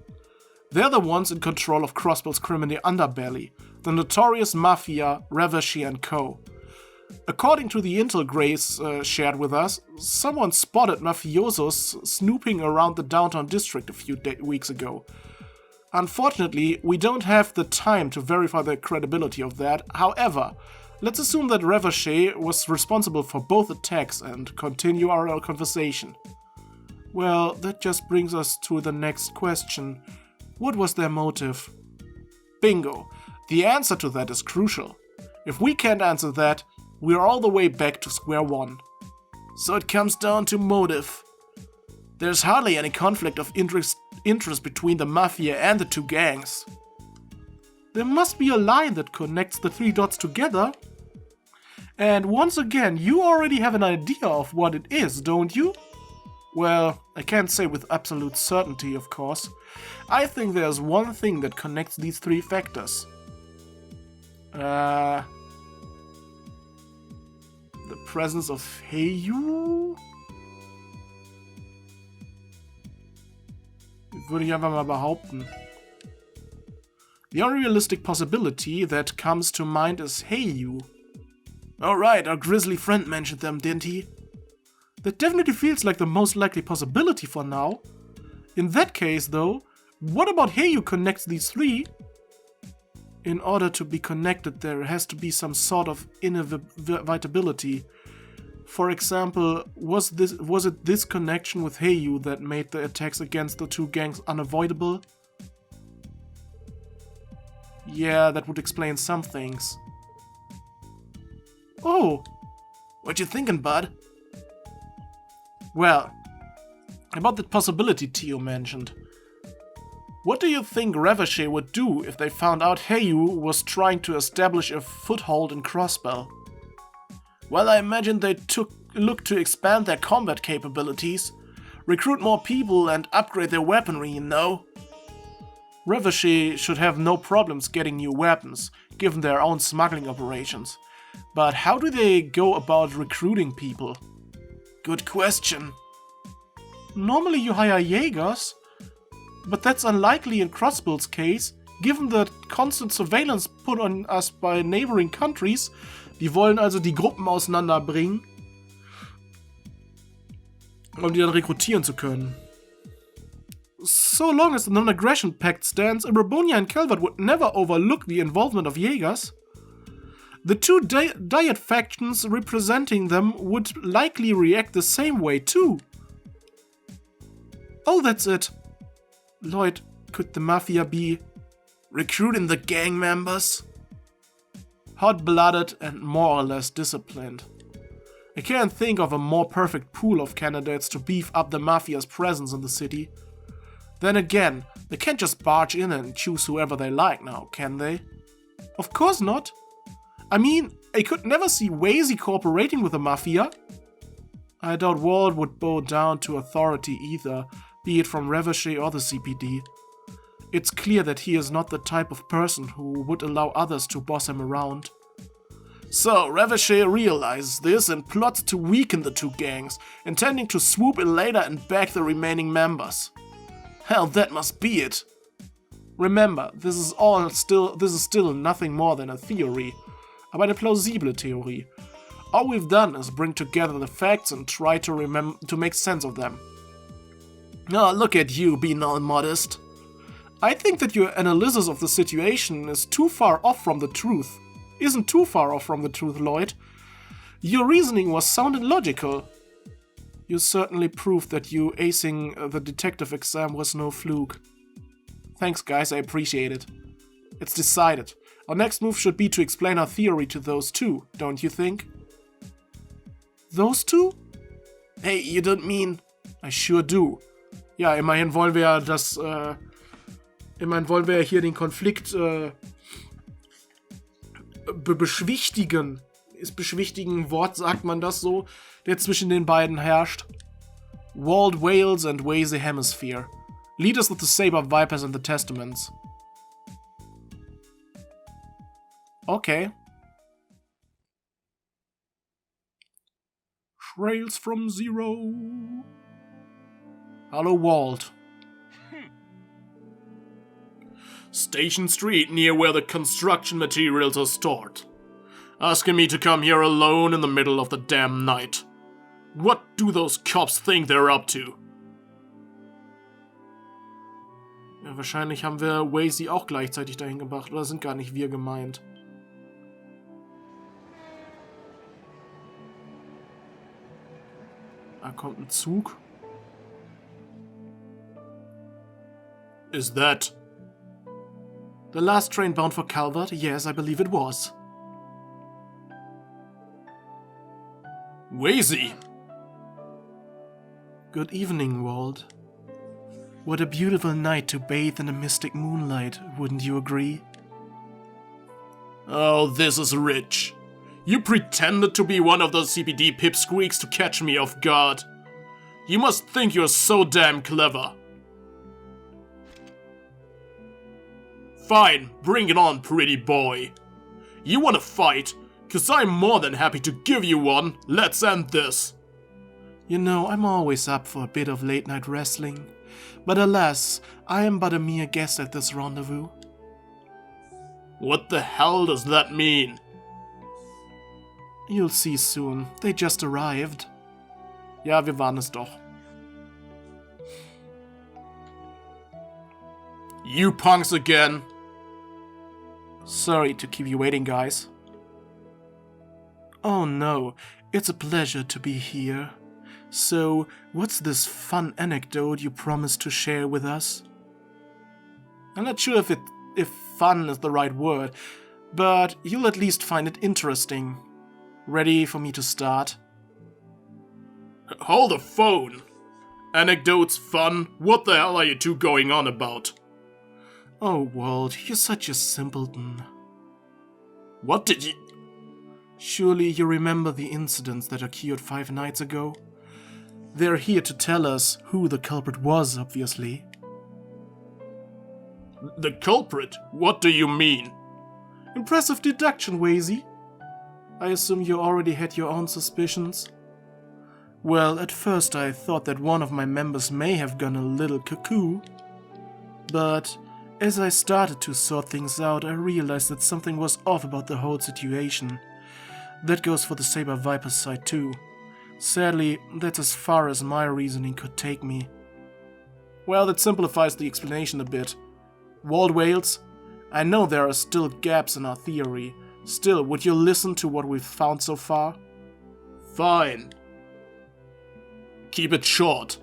They're the ones in control of Crossbell's criminal underbelly, the notorious mafia, Reveshi & Co. According to the intel Grace shared with us, someone spotted mafiosos snooping around the downtown district a few weeks ago. Unfortunately, we don't have the time to verify the credibility of that. However, let's assume that Reveshi was responsible for both attacks and continue our conversation. Well, that just brings us to the next question. What was their motive? Bingo. The answer to that is crucial. If we can't answer that, we're all the way back to square one. So it comes down to motive. There's hardly any conflict of interest between the mafia and the 2 gangs. There must be a line that connects the 3 dots together. And once again, you already have an idea of what it is, don't you? Well, I can't say with absolute certainty, of course. I think there's one thing that connects these 3 factors. The presence of Eiyuu? Würde ich einfach mal behaupten. The only realistic possibility that comes to mind is Eiyuu. Alright, our grisly friend mentioned them, didn't he? That definitely feels like the most likely possibility for now. In that case, though, what about Eiyuu connects these 3? In order to be connected, there has to be some sort of inevitability. For example, was it this connection with Eiyuu that made the attacks against the 2 gangs unavoidable? Yeah, that would explain some things. Oh, what you thinking, bud? Well, about that possibility Tio mentioned. What do you think Revachey would do if they found out Eiyuu was trying to establish a foothold in Crossbell? Well, I imagine they look to expand their combat capabilities, recruit more people and upgrade their weaponry, you know? Revachey should have no problems getting new weapons, given their own smuggling operations. But how do they go about recruiting people? Good question. Normally you hire Jägers, but that's unlikely in Crossbell's case, given the constant surveillance put on us by neighboring countries. Die wollen also die Gruppen auseinanderbringen, um die dann rekrutieren zu können. So long as the Non-Aggression Pact stands, Ibrabonia and Calvert would never overlook the involvement of Jägers. The two Diet factions representing them would likely react the same way too. Oh, that's it. Lloyd, could the Mafia be recruiting the gang members? Hot-blooded and more or less disciplined. I can't think of a more perfect pool of candidates to beef up the Mafia's presence in the city. Then again, they can't just barge in and choose whoever they like now, can they? Of course not. I mean, I could never see Wazy cooperating with the Mafia. I doubt Wald would bow down to authority either, be it from Revachey or the CPD. It's clear that he is not the type of person who would allow others to boss him around. So, Revachey realizes this and plots to weaken the two gangs, intending to swoop in later and bag the remaining members. Hell, that must be it. Remember, this is still nothing more than a theory, aber eine plausible Theorie. All we've done is bring together the facts and try to make sense of them. Oh, look at you being all modest. I think that your analysis of the situation is too far off from the truth. Isn't too far off from the truth, Lloyd. Your reasoning was sound and logical. You certainly proved that you acing the detective exam was no fluke. Thanks, guys, I appreciate it. It's decided. Our next move should be to explain our theory to those two, don't you think? Those two? Hey, you don't mean... I sure do. Ja, immerhin wollen wir ja hier den Konflikt beschwichtigen. Ist beschwichtigen ein Wort, sagt man das so, der zwischen den beiden herrscht. Walled Wales and Wazy Hemisphere. Leaders of the Saber Vipers and the Testaments. Okay. Trails from Zero. Hallo, Walt. Station Street, near where the construction materials are stored. Asking me to come here alone in the middle of the damn night. What do those cops think they're up to? Ja, wahrscheinlich haben wir Wazy auch gleichzeitig dahin gebracht, oder sind gar nicht wir gemeint? Da kommt ein Zug. Is that... The last train bound for Calvert? Yes, I believe it was. Wazy! Good evening, Walt. What a beautiful night to bathe in the mystic moonlight, wouldn't you agree? Oh, this is rich. You pretended to be one of those CPD pipsqueaks to catch me off guard. You must think you're so damn clever. Fine, bring it on, pretty boy. You wanna fight? 'Cause I'm more than happy to give you one. Let's end this. You know, I'm always up for a bit of late-night wrestling. But alas, I am but a mere guest at this rendezvous. What the hell does that mean? You'll see soon. They just arrived. Ja, wir waren es doch. You punks again. Sorry to keep you waiting, guys. Oh no, it's a pleasure to be here. So, what's this fun anecdote you promised to share with us? I'm not sure if it if fun is the right word, but you'll at least find it interesting. Ready for me to start? Hold the phone! Anecdotes, fun, what the hell are you two going on about? Oh, Walt, you're such a simpleton. What did you... Surely you remember the incidents that occurred 5 nights ago? They're here to tell us who the culprit was, obviously. The culprit? What do you mean? Impressive deduction, Wazy. I assume you already had your own suspicions? Well, at first I thought that one of my members may have gone a little cuckoo. But as I started to sort things out, I realized that something was off about the whole situation. That goes for the Saber Viper's side too. Sadly, that's as far as my reasoning could take me. Well, that simplifies the explanation a bit. Walt Wales, I know there are still gaps in our theory. Still, would you listen to what we've found so far? Fine. Keep it short.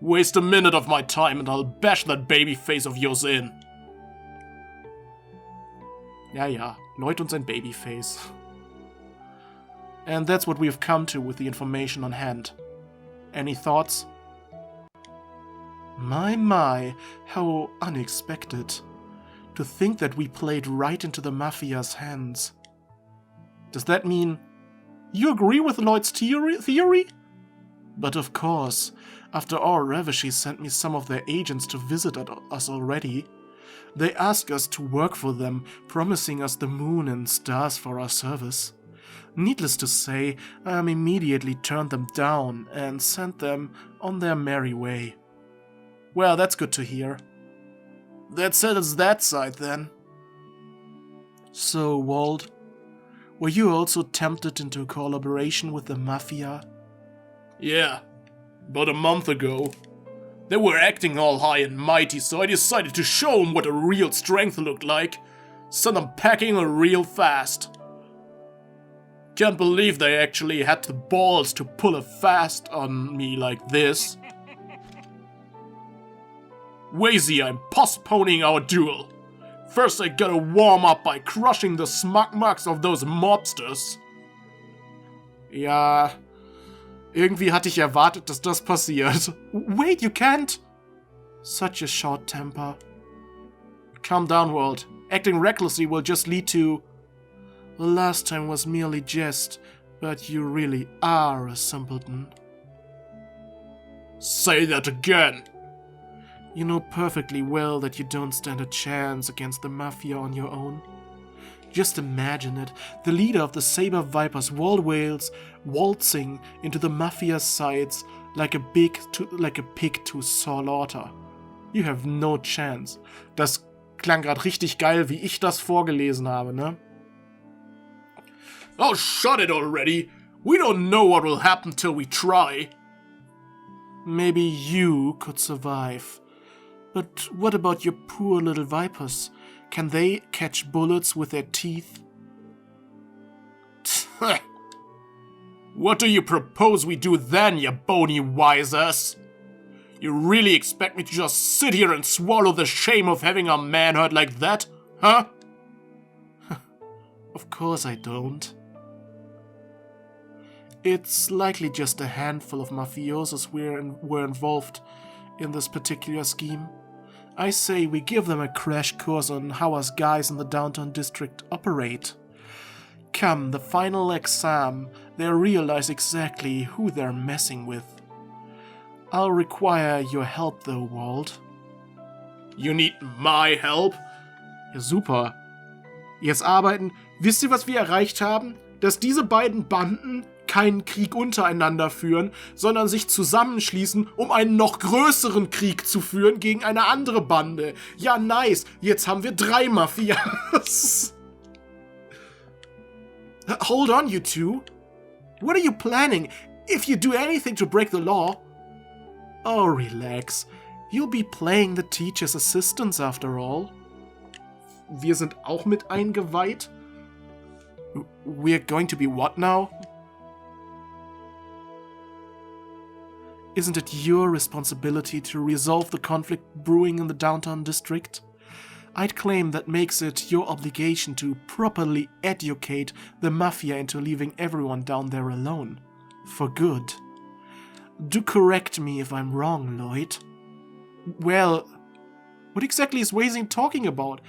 Waste a minute of my time and I'll bash that baby face of yours in. Ja, Lloyd und sein Babyface. And that's what we've come to with the information on hand. Any thoughts? My, how unexpected. To think that we played right into the Mafia's hands. Does that mean you agree with Lloyd's theory? But of course, after all, Ravishi sent me some of their agents to visit us already. They asked us to work for them, promising us the moon and stars for our service. Needless to say, I immediately turned them down and sent them on their merry way. Well, that's good to hear. That settles that side then. So, Walt, were you also tempted into a collaboration with the Mafia? Yeah, about a month ago. They were acting all high and mighty, so I decided to show them what a real strength looked like. Sent them packing real fast. Can't believe they actually had the balls to pull a fast on me like this. Wazy, I'm postponing our duel. First I gotta warm up by crushing the smug mugs of those mobsters. Ja, irgendwie hatte ich erwartet, dass das passiert. Wait, you can't! Such a short temper. Calm down, Walt. Acting recklessly will just lead to... The last time was merely jest, but you really are a simpleton. Say that again! You know perfectly well that you don't stand a chance against the Mafia on your own. Just imagine it, the leader of the Saber Vipers, Walt Wales, waltzing into the Mafia's sides like a pig to slaughter. You have no chance. Das klang gerade richtig geil, wie ich das vorgelesen habe, ne? Oh, shut it already! We don't know what will happen till we try. Maybe you could survive. But what about your poor little vipers? Can they catch bullets with their teeth? What do you propose we do then, you bony wisers? You really expect me to just sit here and swallow the shame of having our man hurt like that, huh? Of course I don't. It's likely just a handful of mafiosos were involved in this particular scheme. I say we give them a crash course on how us guys in the downtown district operate. Come the final exam, they'll realize exactly who they're messing with. I'll require your help though, Walt. You need my help? Ja, super. Jetzt arbeiten. Wisst ihr, was wir erreicht haben? Dass diese beiden Banden keinen Krieg untereinander führen, sondern sich zusammenschließen, um einen noch größeren Krieg zu führen gegen eine andere Bande. Ja, nice. Jetzt haben wir 3 Mafias. Hold on, you two. What are you planning? If you do anything to break the law... Oh, relax. You'll be playing the teacher's assistants after all. Wir sind auch mit eingeweiht. We're going to be what now? Isn't it your responsibility to resolve the conflict brewing in the downtown district? I'd claim that makes it your obligation to properly educate the Mafia into leaving everyone down there alone. For good. Do correct me if I'm wrong, Lloyd. Well, what exactly is Wazing talking about?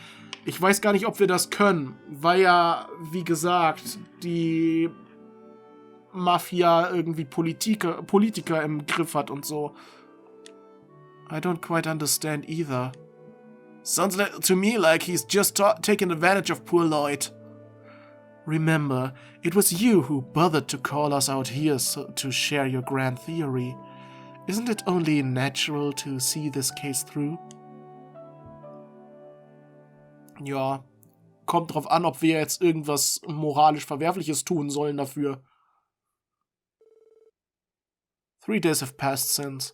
Ich weiß gar nicht, ob wir das können, weil ja, wie gesagt, die Mafia irgendwie Politiker im Griff hat und so. I don't quite understand either. Sounds to me like he's just taking advantage of poor Lloyd. Remember, it was you who bothered to call us out here to share your grand theory. Isn't it only natural to see this case through? Ja, kommt drauf an, ob wir jetzt irgendwas moralisch Verwerfliches tun sollen dafür. 3 days have passed since.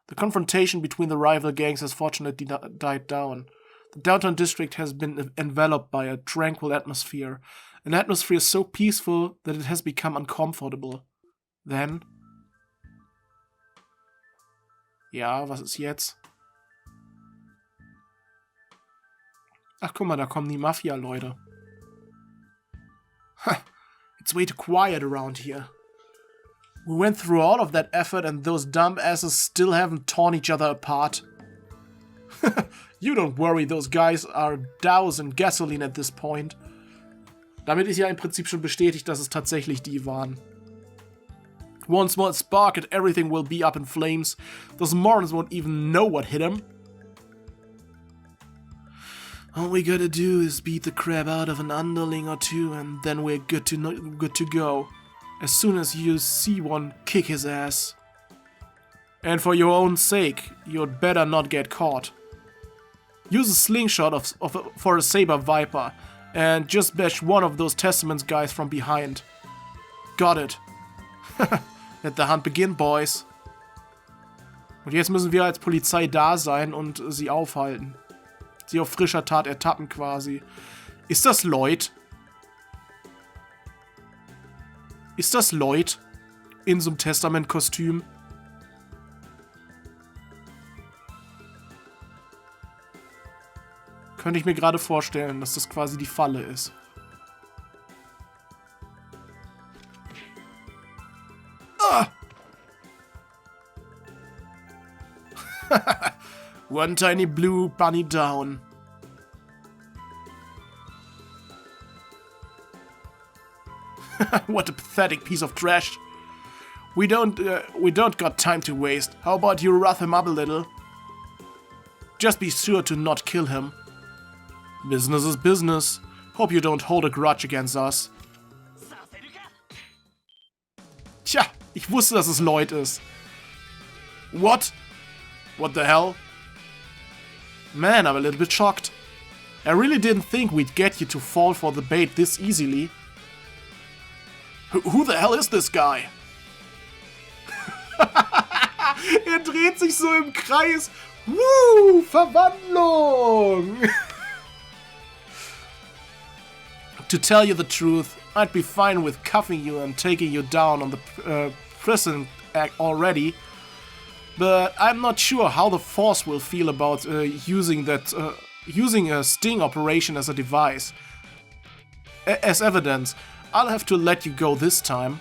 The confrontation between the rival gangs has fortunately died down. The downtown district has been enveloped by a tranquil atmosphere, an atmosphere so peaceful that it has become uncomfortable. Then... Ja, was ist jetzt? Ach, guck mal, da kommen die Mafia-Leute. It's way too quiet around here. We went through all of that effort and those dumb asses still haven't torn each other apart. You don't worry, those guys are dousing gasoline at this point. Damit ist ja im Prinzip schon bestätigt, dass es tatsächlich die waren. One small spark and everything will be up in flames. Those morons won't even know what hit them. All we gotta do is beat the crap out of an underling or two and then we're good to go. As soon as you see one, kick his ass. And for your own sake, you'd better not get caught. Use a slingshot for a saber viper and just bash one of those Testaments guys from behind. Got it. Let the hunt begin, boys. Und jetzt müssen wir als Polizei da sein und sie aufhalten. Sie auf frischer Tat ertappen quasi. Ist das Lloyd? Ist das Lloyd? In so einem Testament-Kostüm? Könnte ich mir gerade vorstellen, dass das quasi die Falle ist. Ah! One tiny blue bunny down. What a pathetic piece of trash. We don't got time to waste. How about you rough him up a little? Just be sure to not kill him. Business is business. Hope you don't hold a grudge against us. Tja, ich wusste, dass es Lloyd ist. What? What the hell? Man, I'm a little bit shocked. I really didn't think we'd get you to fall for the bait this easily. Who the hell is this guy? Dreht sich so im Kreis. Woo! Verwandlung! To tell you the truth, I'd be fine with cuffing you and taking you down on the prison act already. But I'm not sure how the Force will feel about using a sting operation as a device. As evidence, I'll have to let you go this time.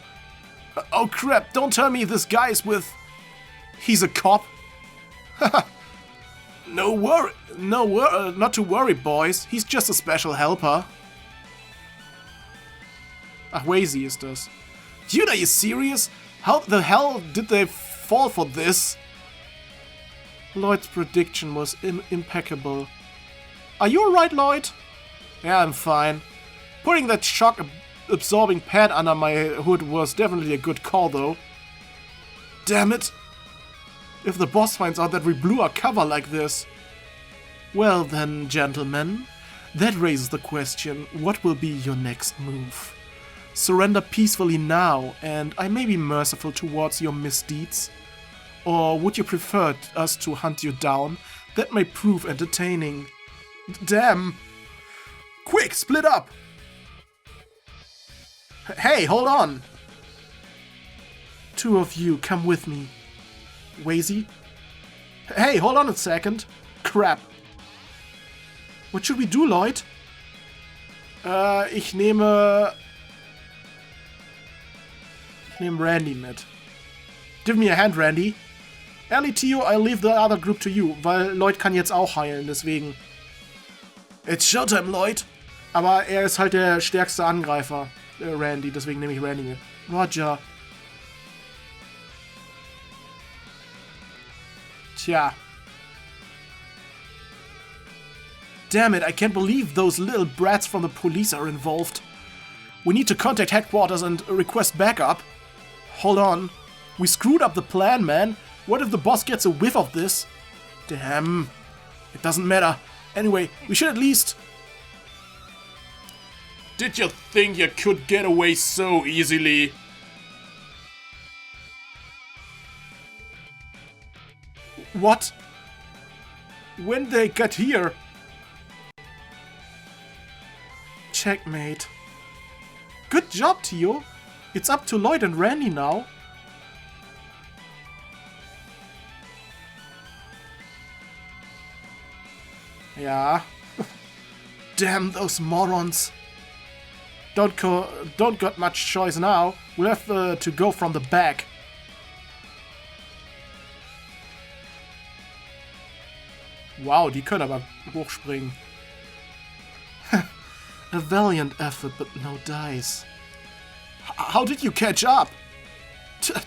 Oh crap, don't tell me this guy's with... He's a cop? Not to worry, boys. He's just a special helper. Ach, Wazy ist das. Dude, are you serious? How the hell did they fall for this? Lloyd's prediction was impeccable. Are you alright, Lloyd? Yeah, I'm fine. Putting that shock-absorbing pad under my hood was definitely a good call, though. Damn it! If the boss finds out that we blew our cover like this... Well then, gentlemen, that raises the question, what will be your next move? Surrender peacefully now, and I may be merciful towards your misdeeds? Or would you prefer us to hunt you down? That may prove entertaining. Damn! Quick, split up! Hey, hold on! Two of you, come with me. Wazy? Hey, hold on a second. Crap. What should we do, Lloyd? Ich nehme Randy mit. Give me a hand, Randy. Early Tio, I'll leave the other group to you, weil Lloyd kann jetzt auch heilen, deswegen. It's Showtime, Lloyd. Aber er ist halt der stärkste Angreifer, Randy, deswegen nehme ich Randy mit. Roger. Tja. Damn it, I can't believe those little brats from the police are involved. We need to contact headquarters and request backup. Hold on. We screwed up the plan, man. What if the boss gets a whiff of this? Damn. It doesn't matter. Anyway, we should at least... Did you think you could get away so easily? What? When they got here? Checkmate. Good job, Tio. It's up to Lloyd and Randy now. Ja. Damn those morons. Don't got much choice now. We'll have to go from the back. Wow, die können aber hochspringen. A valiant effort, but no dice. How did you catch up?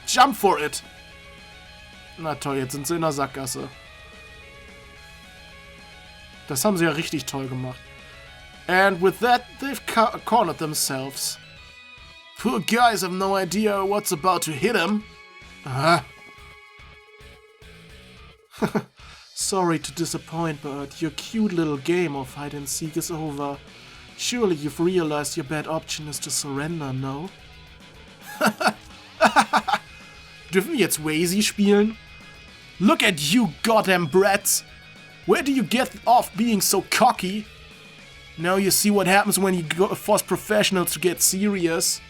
Jump for it! Na toll, jetzt sind sie in der Sackgasse. Das haben sie ja richtig toll gemacht. And with that, they've cornered themselves. Poor guys have no idea what's about to hit them. Sorry to disappoint, but your cute little game of hide and seek is over. Surely you've realized your bad option is to surrender, no? Dürfen wir jetzt Wazy spielen? Look at you goddamn brats! Where do you get off being so cocky? Now you see what happens when you force professionals to get serious.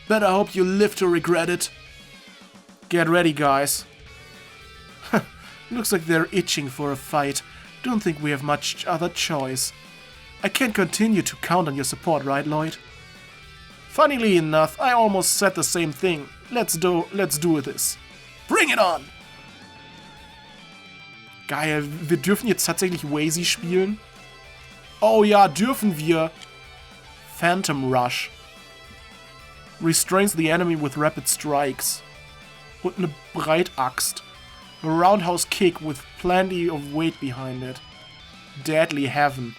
Better hope you live to regret it. Get ready, guys. Looks like they're itching for a fight. Don't think we have much other choice. I can't continue to count on your support, right, Lloyd? Funnily enough, I almost said the same thing. Let's do this. Bring it on! Geil, wir dürfen jetzt tatsächlich Wazy spielen. Oh ja, dürfen wir. Phantom Rush. Restrains the enemy with rapid strikes. Und eine Breitaxt. A roundhouse kick with plenty of weight behind it. Deadly Heaven.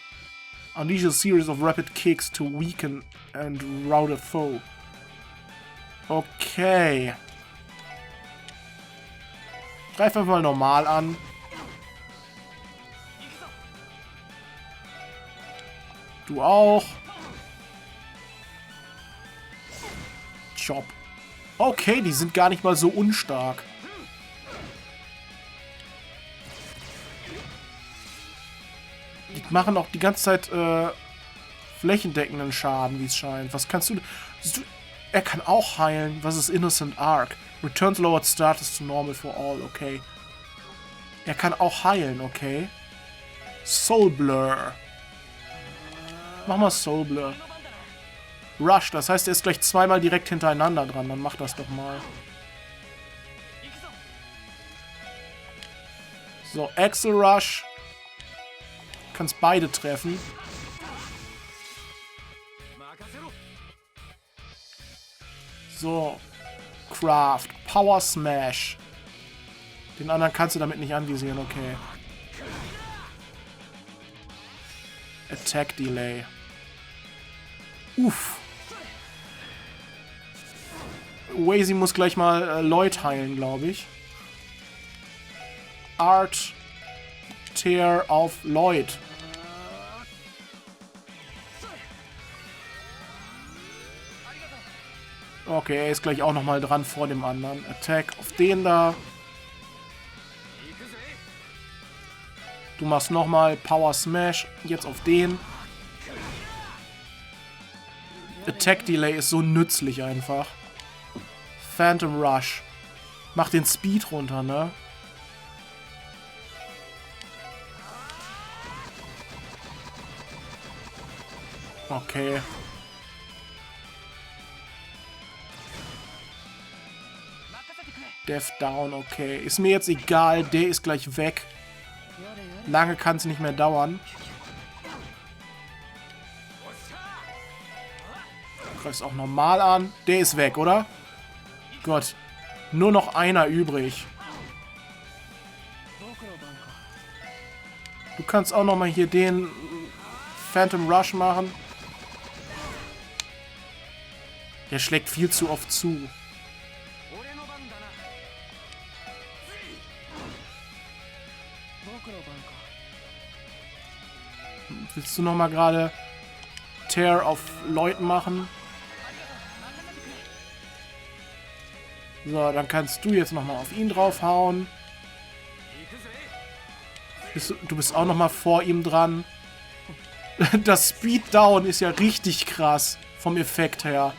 Unleash a series of rapid kicks to weaken and rout a foe. Okay. Greif einfach mal normal an. Du auch. Chop. Okay, die sind gar nicht mal so unstark. Die machen auch die ganze Zeit flächendeckenden Schaden, wie es scheint. Was kannst du... Er kann auch heilen. Was ist Innocent Arc? Returns lowered status to normal for all, okay. Er kann auch heilen, okay. Soul Blur. Mach mal Soul Blur. Rush, das heißt, er ist gleich zweimal direkt hintereinander dran. Dann mach das doch mal. So, Axel Rush. Kannst beide treffen. So. Craft. Power Smash. Den anderen kannst du damit nicht anvisieren, okay. Attack Delay. Uff. Wazy muss gleich mal Lloyd heilen, glaube ich. Art Tear auf Lloyd. Okay, er ist gleich auch nochmal dran vor dem anderen. Attack auf den da. Du machst nochmal Power Smash. Jetzt auf den. Attack Delay ist so nützlich einfach. Phantom Rush. Mach den Speed runter, ne? Okay. Death down, okay. Ist mir jetzt egal, der ist gleich weg. Lange kann es nicht mehr dauern. Greifst auch normal an. Der ist weg, oder? Gott. Nur noch einer übrig. Du kannst auch nochmal hier den Phantom Rush machen. Der schlägt viel zu oft zu. Willst du nochmal gerade Tear auf Lloyd machen? So, dann kannst du jetzt nochmal auf ihn draufhauen. Du bist auch nochmal vor ihm dran. Das Speed Down ist ja richtig krass vom Effekt her.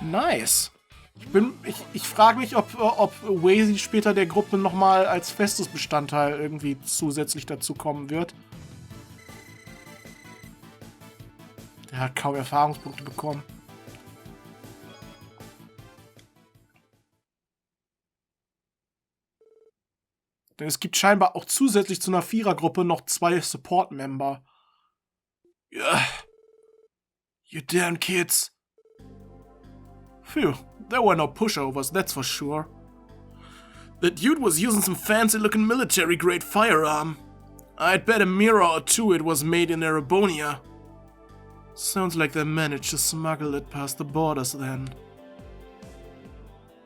Nice. Ich frage mich, ob Wazy später der Gruppe nochmal als festes Bestandteil irgendwie zusätzlich dazu kommen wird. Der hat kaum Erfahrungspunkte bekommen. Denn es gibt scheinbar auch zusätzlich zu einer Vierergruppe noch 2 Support-Member. Yeah. You damn kids. Phew, there were no pushovers, that's for sure. That dude was using some fancy-looking military-grade firearm. I'd bet a mirror or two it was made in Erebonia. Sounds like they managed to smuggle it past the borders then.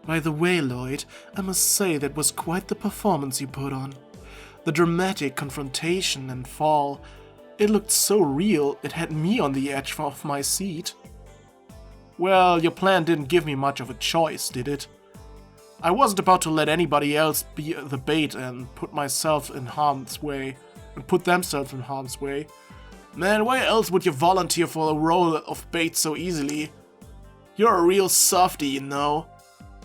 By the way, Lloyd, I must say that was quite the performance you put on. The dramatic confrontation and fall. It looked so real, it had me on the edge of my seat. Well, your plan didn't give me much of a choice, did it? I wasn't about to let anybody else be the bait and put themselves in harm's way. Man, why else would you volunteer for the role of bait so easily? You're a real softie, you know.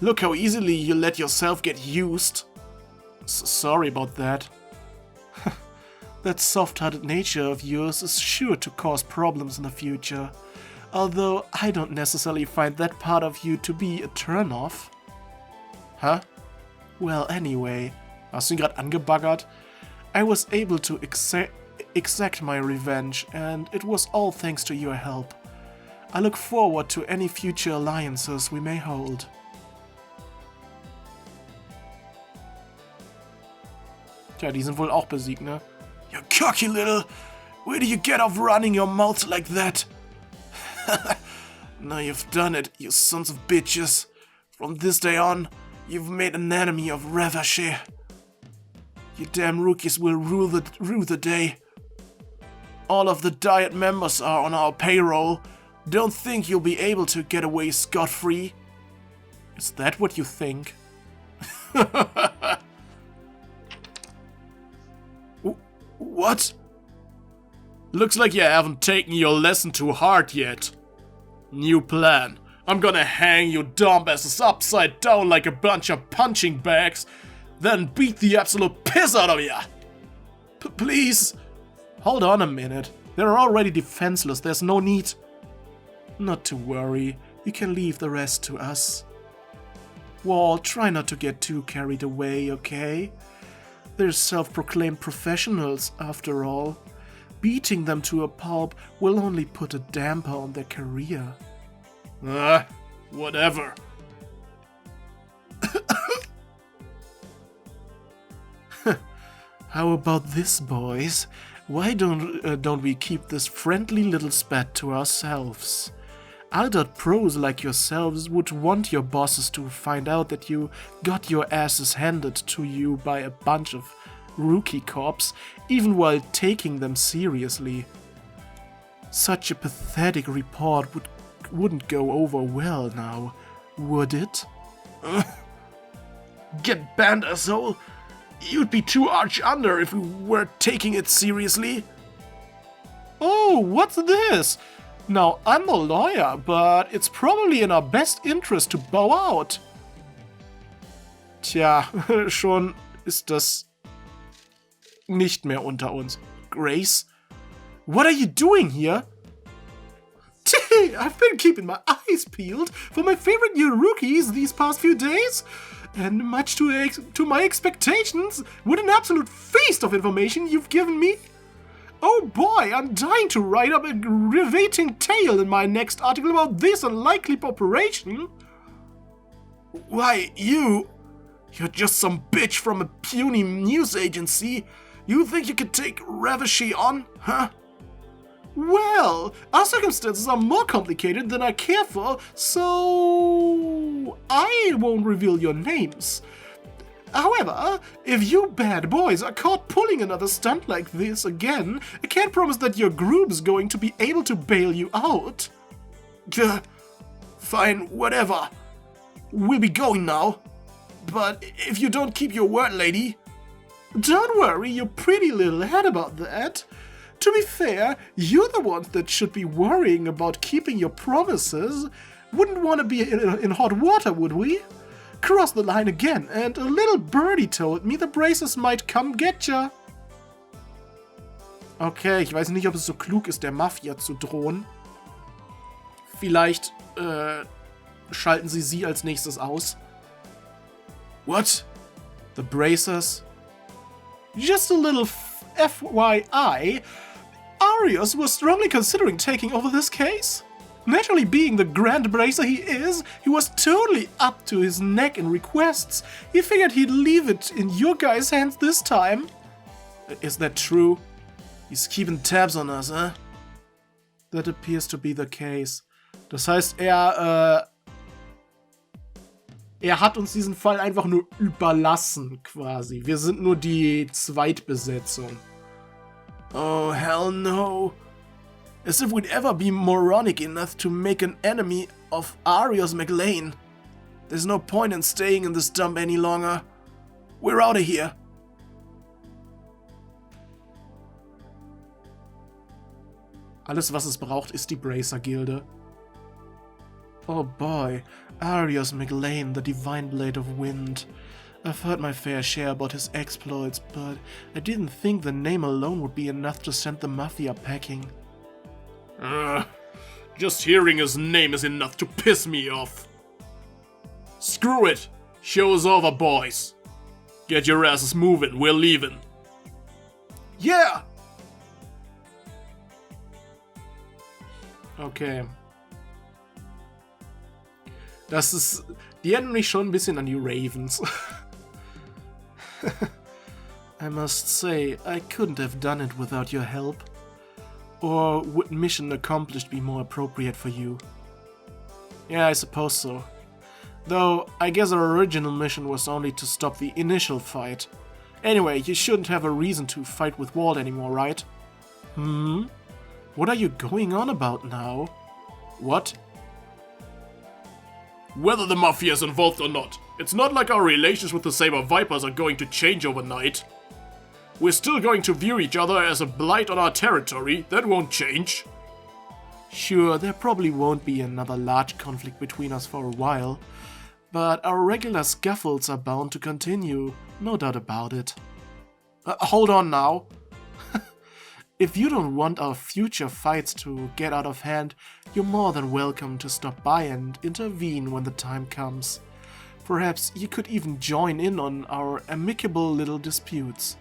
Look how easily you let yourself get used. Sorry about that. That soft-hearted nature of yours is sure to cause problems in the future. Although I don't necessarily find that part of you to be a turn-off. Huh? Well, anyway. Hast du ihn gerade angebaggert? I was able to exact my revenge, and it was all thanks to your help. I look forward to any future alliances we may hold. Tja, die sind wohl auch besiegt, ne? You cocky little... Where do you get off running your mouth like that? Now you've done it, you sons of bitches. From this day on, you've made an enemy of Ravache. You damn rookies will rue the day. All of the Diet members are on our payroll. Don't think you'll be able to get away scot-free. Is that what you think? What? Looks like you haven't taken your lesson to heart yet. New plan. I'm gonna hang you dumbasses upside down like a bunch of punching bags, then beat the absolute piss out of ya. Please. Hold on a minute. They're already defenseless. There's no need. Not to worry. You can leave the rest to us. Wall, try not to get too carried away, okay? They're self-proclaimed professionals, after all. Beating them to a pulp will only put a damper on their career. Whatever. How about this, boys? Why don't we keep this friendly little spat to ourselves? Aldert pros like yourselves would want your bosses to find out that you got your asses handed to you by a bunch of rookie cops, even while taking them seriously. Such a pathetic report wouldn't go over well now, would it? Get banned, asshole! You'd be too arch under if we were taking it seriously. Oh, what's this? Now, I'm a lawyer, but it's probably in our best interest to bow out. Tja, schon ist das nicht mehr unter uns. Grace? What are you doing here? I've been keeping my eyes peeled for my favorite new rookies these past few days. And much to my expectations, what an absolute feast of information you've given me. Oh boy, I'm dying to write up a riveting tale in my next article about this unlikely operation. Why, you're just some bitch from a puny news agency. You think you could take Ravishie on, huh? Well, our circumstances are more complicated than I care for, so I won't reveal your names. However, if you bad boys are caught pulling another stunt like this again, I can't promise that your group's going to be able to bail you out. Fine, whatever. We'll be going now. But if you don't keep your word, lady... Don't worry your pretty little head about that. To be fair, you're the ones that should be worrying about keeping your promises. Wouldn't want to be in hot water, would we? Cross the line again, and a little birdie told me the braces might come get ya. Okay, ich weiß nicht, ob es so klug ist, der Mafia zu drohen. Vielleicht schalten sie als nächstes aus. What? The bracers? Just a little FYI, Arius was strongly considering taking over this case. Naturally, being the grand bracer he is, he was totally up to his neck in requests. He figured he'd leave it in your guys' hands this time. Is that true? He's keeping tabs on us, huh? That appears to be the case. Das heißt, er hat uns diesen Fall einfach nur überlassen, quasi. Wir sind nur die Zweitbesetzung. Oh, hell no. As if we'd ever be moronic enough to make an enemy of Arius McLean. There's no point in staying in this dump any longer. We're out of here. Alles, was es braucht, ist die Bracer-Gilde. Oh boy, Arius McLean, the Divine Blade of Wind. I've heard my fair share about his exploits, but I didn't think the name alone would be enough to send the Mafia packing. Just hearing his name is enough to piss me off. Screw it! Show's over, boys. Get your asses moving, we're leaving. Yeah! Okay. Die erinnern mich schon ein bisschen an die Ravens. I must say, I couldn't have done it without your help. Or would mission accomplished be more appropriate for you? Yeah, I suppose so. Though, I guess our original mission was only to stop the initial fight. Anyway, you shouldn't have a reason to fight with Walt anymore, right? What are you going on about now? What? Whether the Mafia is involved or not, it's not like our relations with the Saber Vipers are going to change overnight. We're still going to view each other as a blight on our territory, that won't change. Sure, there probably won't be another large conflict between us for a while, but our regular scuffles are bound to continue, no doubt about it. Hold on now. If you don't want our future fights to get out of hand, you're more than welcome to stop by and intervene when the time comes. Perhaps you could even join in on our amicable little disputes.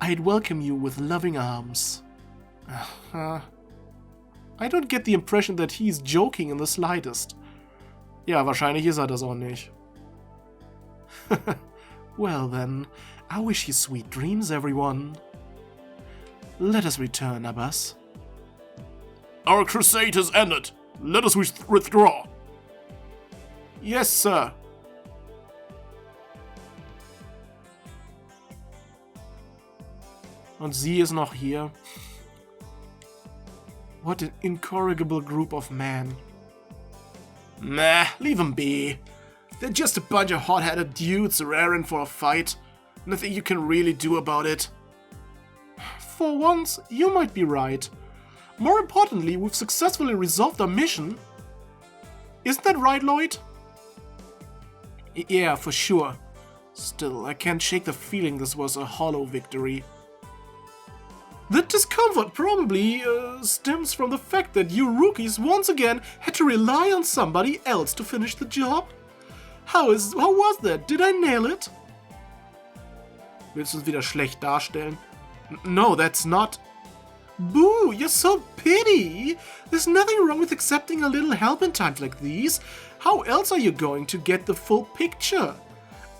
I'd welcome you with loving arms. I don't get the impression that he's joking in the slightest. Ja, wahrscheinlich ist das auch nicht. Well then, I wish you sweet dreams, everyone. Let us return, Abbas. Our crusade has ended. Let us withdraw. Yes, sir. Und sie ist noch hier. What an incorrigible group of men. Nah, leave them be. They're just a bunch of hot-headed dudes raring for a fight. Nothing you can really do about it. For once, you might be right. More importantly, we've successfully resolved our mission. Isn't that right, Lloyd? Yeah, for sure. Still, I can't shake the feeling this was a hollow victory. The discomfort probably stems from the fact that you rookies once again had to rely on somebody else to finish the job. How was that? Did I nail it? Willst du es wieder schlecht darstellen? No, that's not. Boo, you're so pity. There's nothing wrong with accepting a little help in times like these. How else are you going to get the full picture?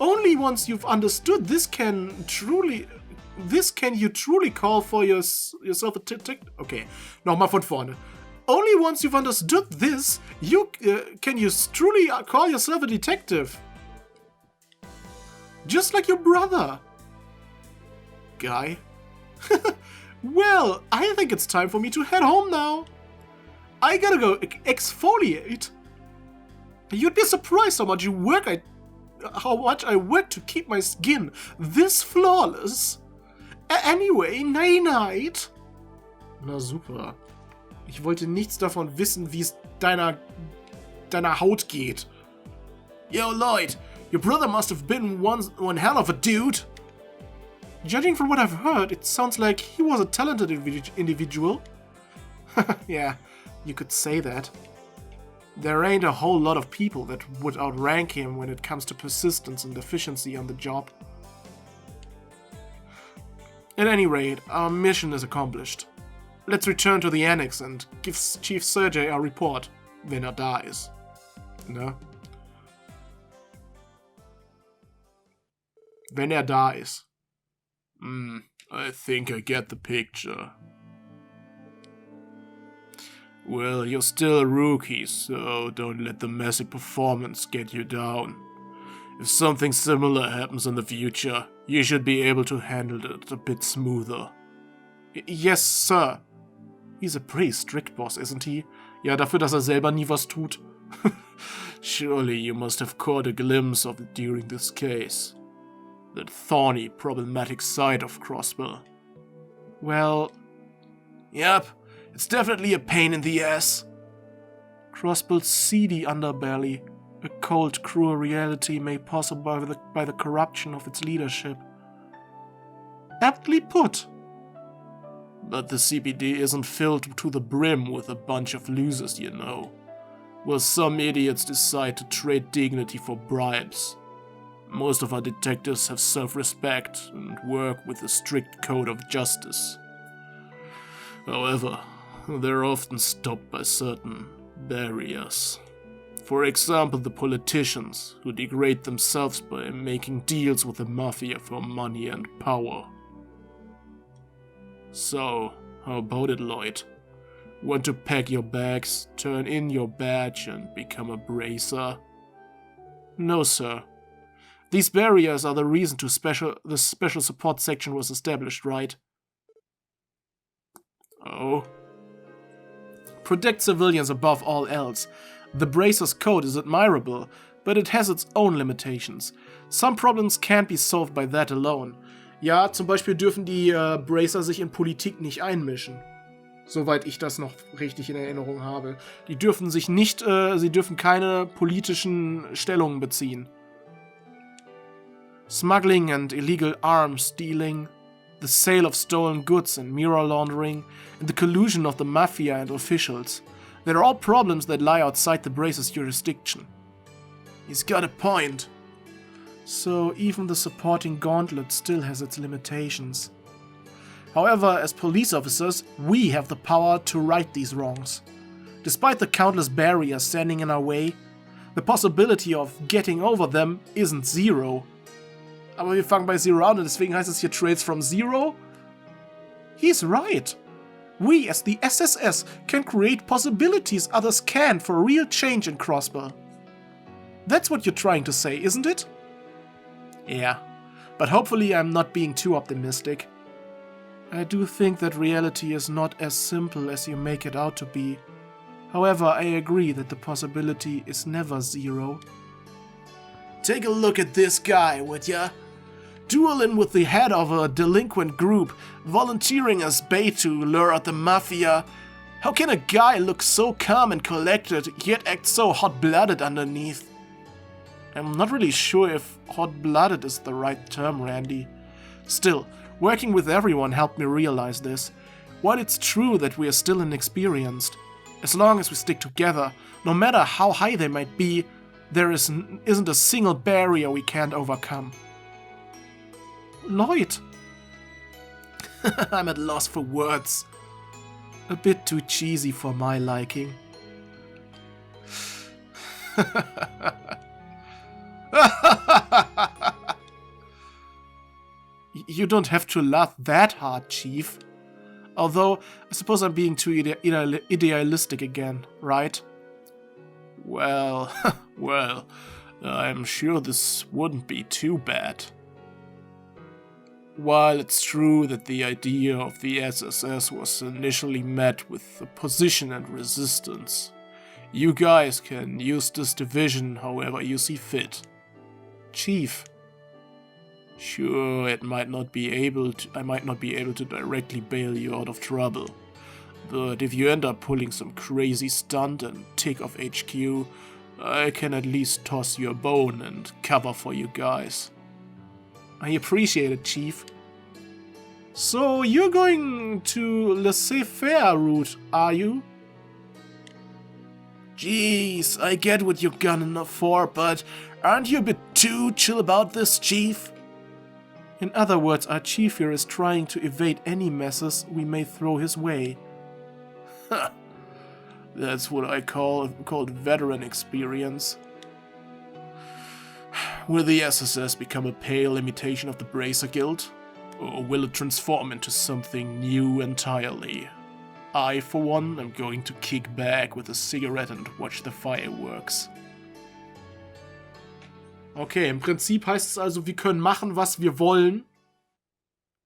Only once you've understood this can you truly call for yourself a detective. Okay, nochmal von vorne. Only once you've understood this, can you truly call yourself a detective. Just like your brother. Guy. Well, I think it's time for me to head home now. I gotta go exfoliate. You'd be surprised how much I work to keep my skin this flawless. Anyway, night. Na super. Ich wollte nichts davon wissen, wie es deiner Haut geht. Yo, Lloyd, your brother must have been one hell of a dude. Judging from what I've heard, it sounds like he was a talented individual. Yeah, you could say that. There ain't a whole lot of people that would outrank him when it comes to persistence and efficiency on the job. At any rate, our mission is accomplished. Let's return to the annex and give Chief Sergei our report, wenn da ist. Ne? Wenn da ist. I think I get the picture. Well, you're still a rookie, so don't let the messy performance get you down. If something similar happens in the future, you should be able to handle it a bit smoother. Yes, sir. He's a pretty strict boss, isn't he? Ja, dafür, dass selber nie was tut. Surely you must have caught a glimpse of it during this case. That thorny, problematic side of Crossbell. Well... Yep, it's definitely a pain in the ass. Crossbell's seedy underbelly, a cold, cruel reality made possible by the corruption of its leadership. Aptly put. But the CPD isn't filled to the brim with a bunch of losers, you know. Well, some idiots decide to trade dignity for bribes. Most of our detectives have self-respect and work with a strict code of justice. However, they're often stopped by certain barriers. For example, the politicians, who degrade themselves by making deals with the mafia for money and power. So, how about it, Lloyd? Want to pack your bags, turn in your badge, and become a bracer? No, sir. These barriers are the reason the special support section was established, right? Oh? Protect civilians above all else. The Bracer's code is admirable, but it has its own limitations. Some problems can't be solved by that alone. Ja, zum Beispiel dürfen die Bracer sich in Politik nicht einmischen. Soweit ich das noch richtig in Erinnerung habe. Die dürfen sich nicht, sie dürfen keine politischen Stellungen beziehen. Smuggling and illegal arms dealing, the sale of stolen goods and mirror laundering, and the collusion of the mafia and officials. They're all problems that lie outside the Bracer's jurisdiction. He's got a point. So even the supporting gauntlet still has its limitations. However, as police officers, we have the power to right these wrongs. Despite the countless barriers standing in our way, the possibility of getting over them isn't zero. Aber wir fangen bei Zero an und deswegen heißt es hier Trails from Zero? He's right. We, as the SSS, can create possibilities others can't for real change in Crossbell. That's what you're trying to say, isn't it? Yeah, but hopefully I'm not being too optimistic. I do think that reality is not as simple as you make it out to be. However, I agree that the possibility is never zero. Take a look at this guy, would ya? Dueling with the head of a delinquent group, volunteering as bait to lure out the mafia. How can a guy look so calm and collected, yet act so hot-blooded underneath? I'm not really sure if hot-blooded is the right term, Randy. Still, working with everyone helped me realize this. While it's true that we are still inexperienced, as long as we stick together, no matter how high they might be, there isn't a single barrier we can't overcome. Lloyd! I'm at loss for words. A bit too cheesy for my liking. You don't have to laugh that hard, Chief. Although, I suppose I'm being too idealistic again, right? Well, well, I'm sure this wouldn't be too bad. While it's true that the idea of the SSS was initially met with opposition and resistance, you guys can use this division however you see fit. Chief. Sure, I might not be able to directly bail you out of trouble, but if you end up pulling some crazy stunt and tick off HQ, I can at least toss you a bone and cover for you guys. I appreciate it, Chief. So you're going to laissez-faire route, are you? Jeez, I get what you're gunning for, but aren't you a bit too chill about this, Chief? In other words, our chief here is trying to evade any messes we may throw his way. That's what I call veteran experience. Will the SSS become a pale imitation of the Bracer Guild? Or will it transform into something new entirely? I, for one, am going to kick back with a cigarette and watch the fireworks. Okay, im Prinzip heißt es also, wir können machen, was wir wollen.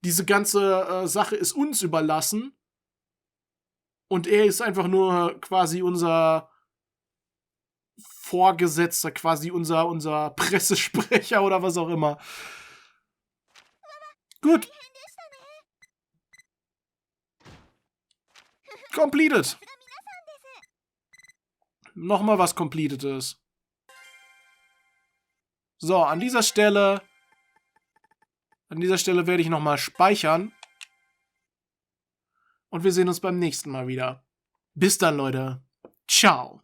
Diese ganze Sache ist uns überlassen. Und er ist einfach nur quasi unser Vorgesetzter, quasi unser Pressesprecher oder was auch immer. Gut. Completed. Nochmal was Completed ist. So, an dieser Stelle werde ich nochmal speichern. Und wir sehen uns beim nächsten Mal wieder. Bis dann, Leute. Ciao.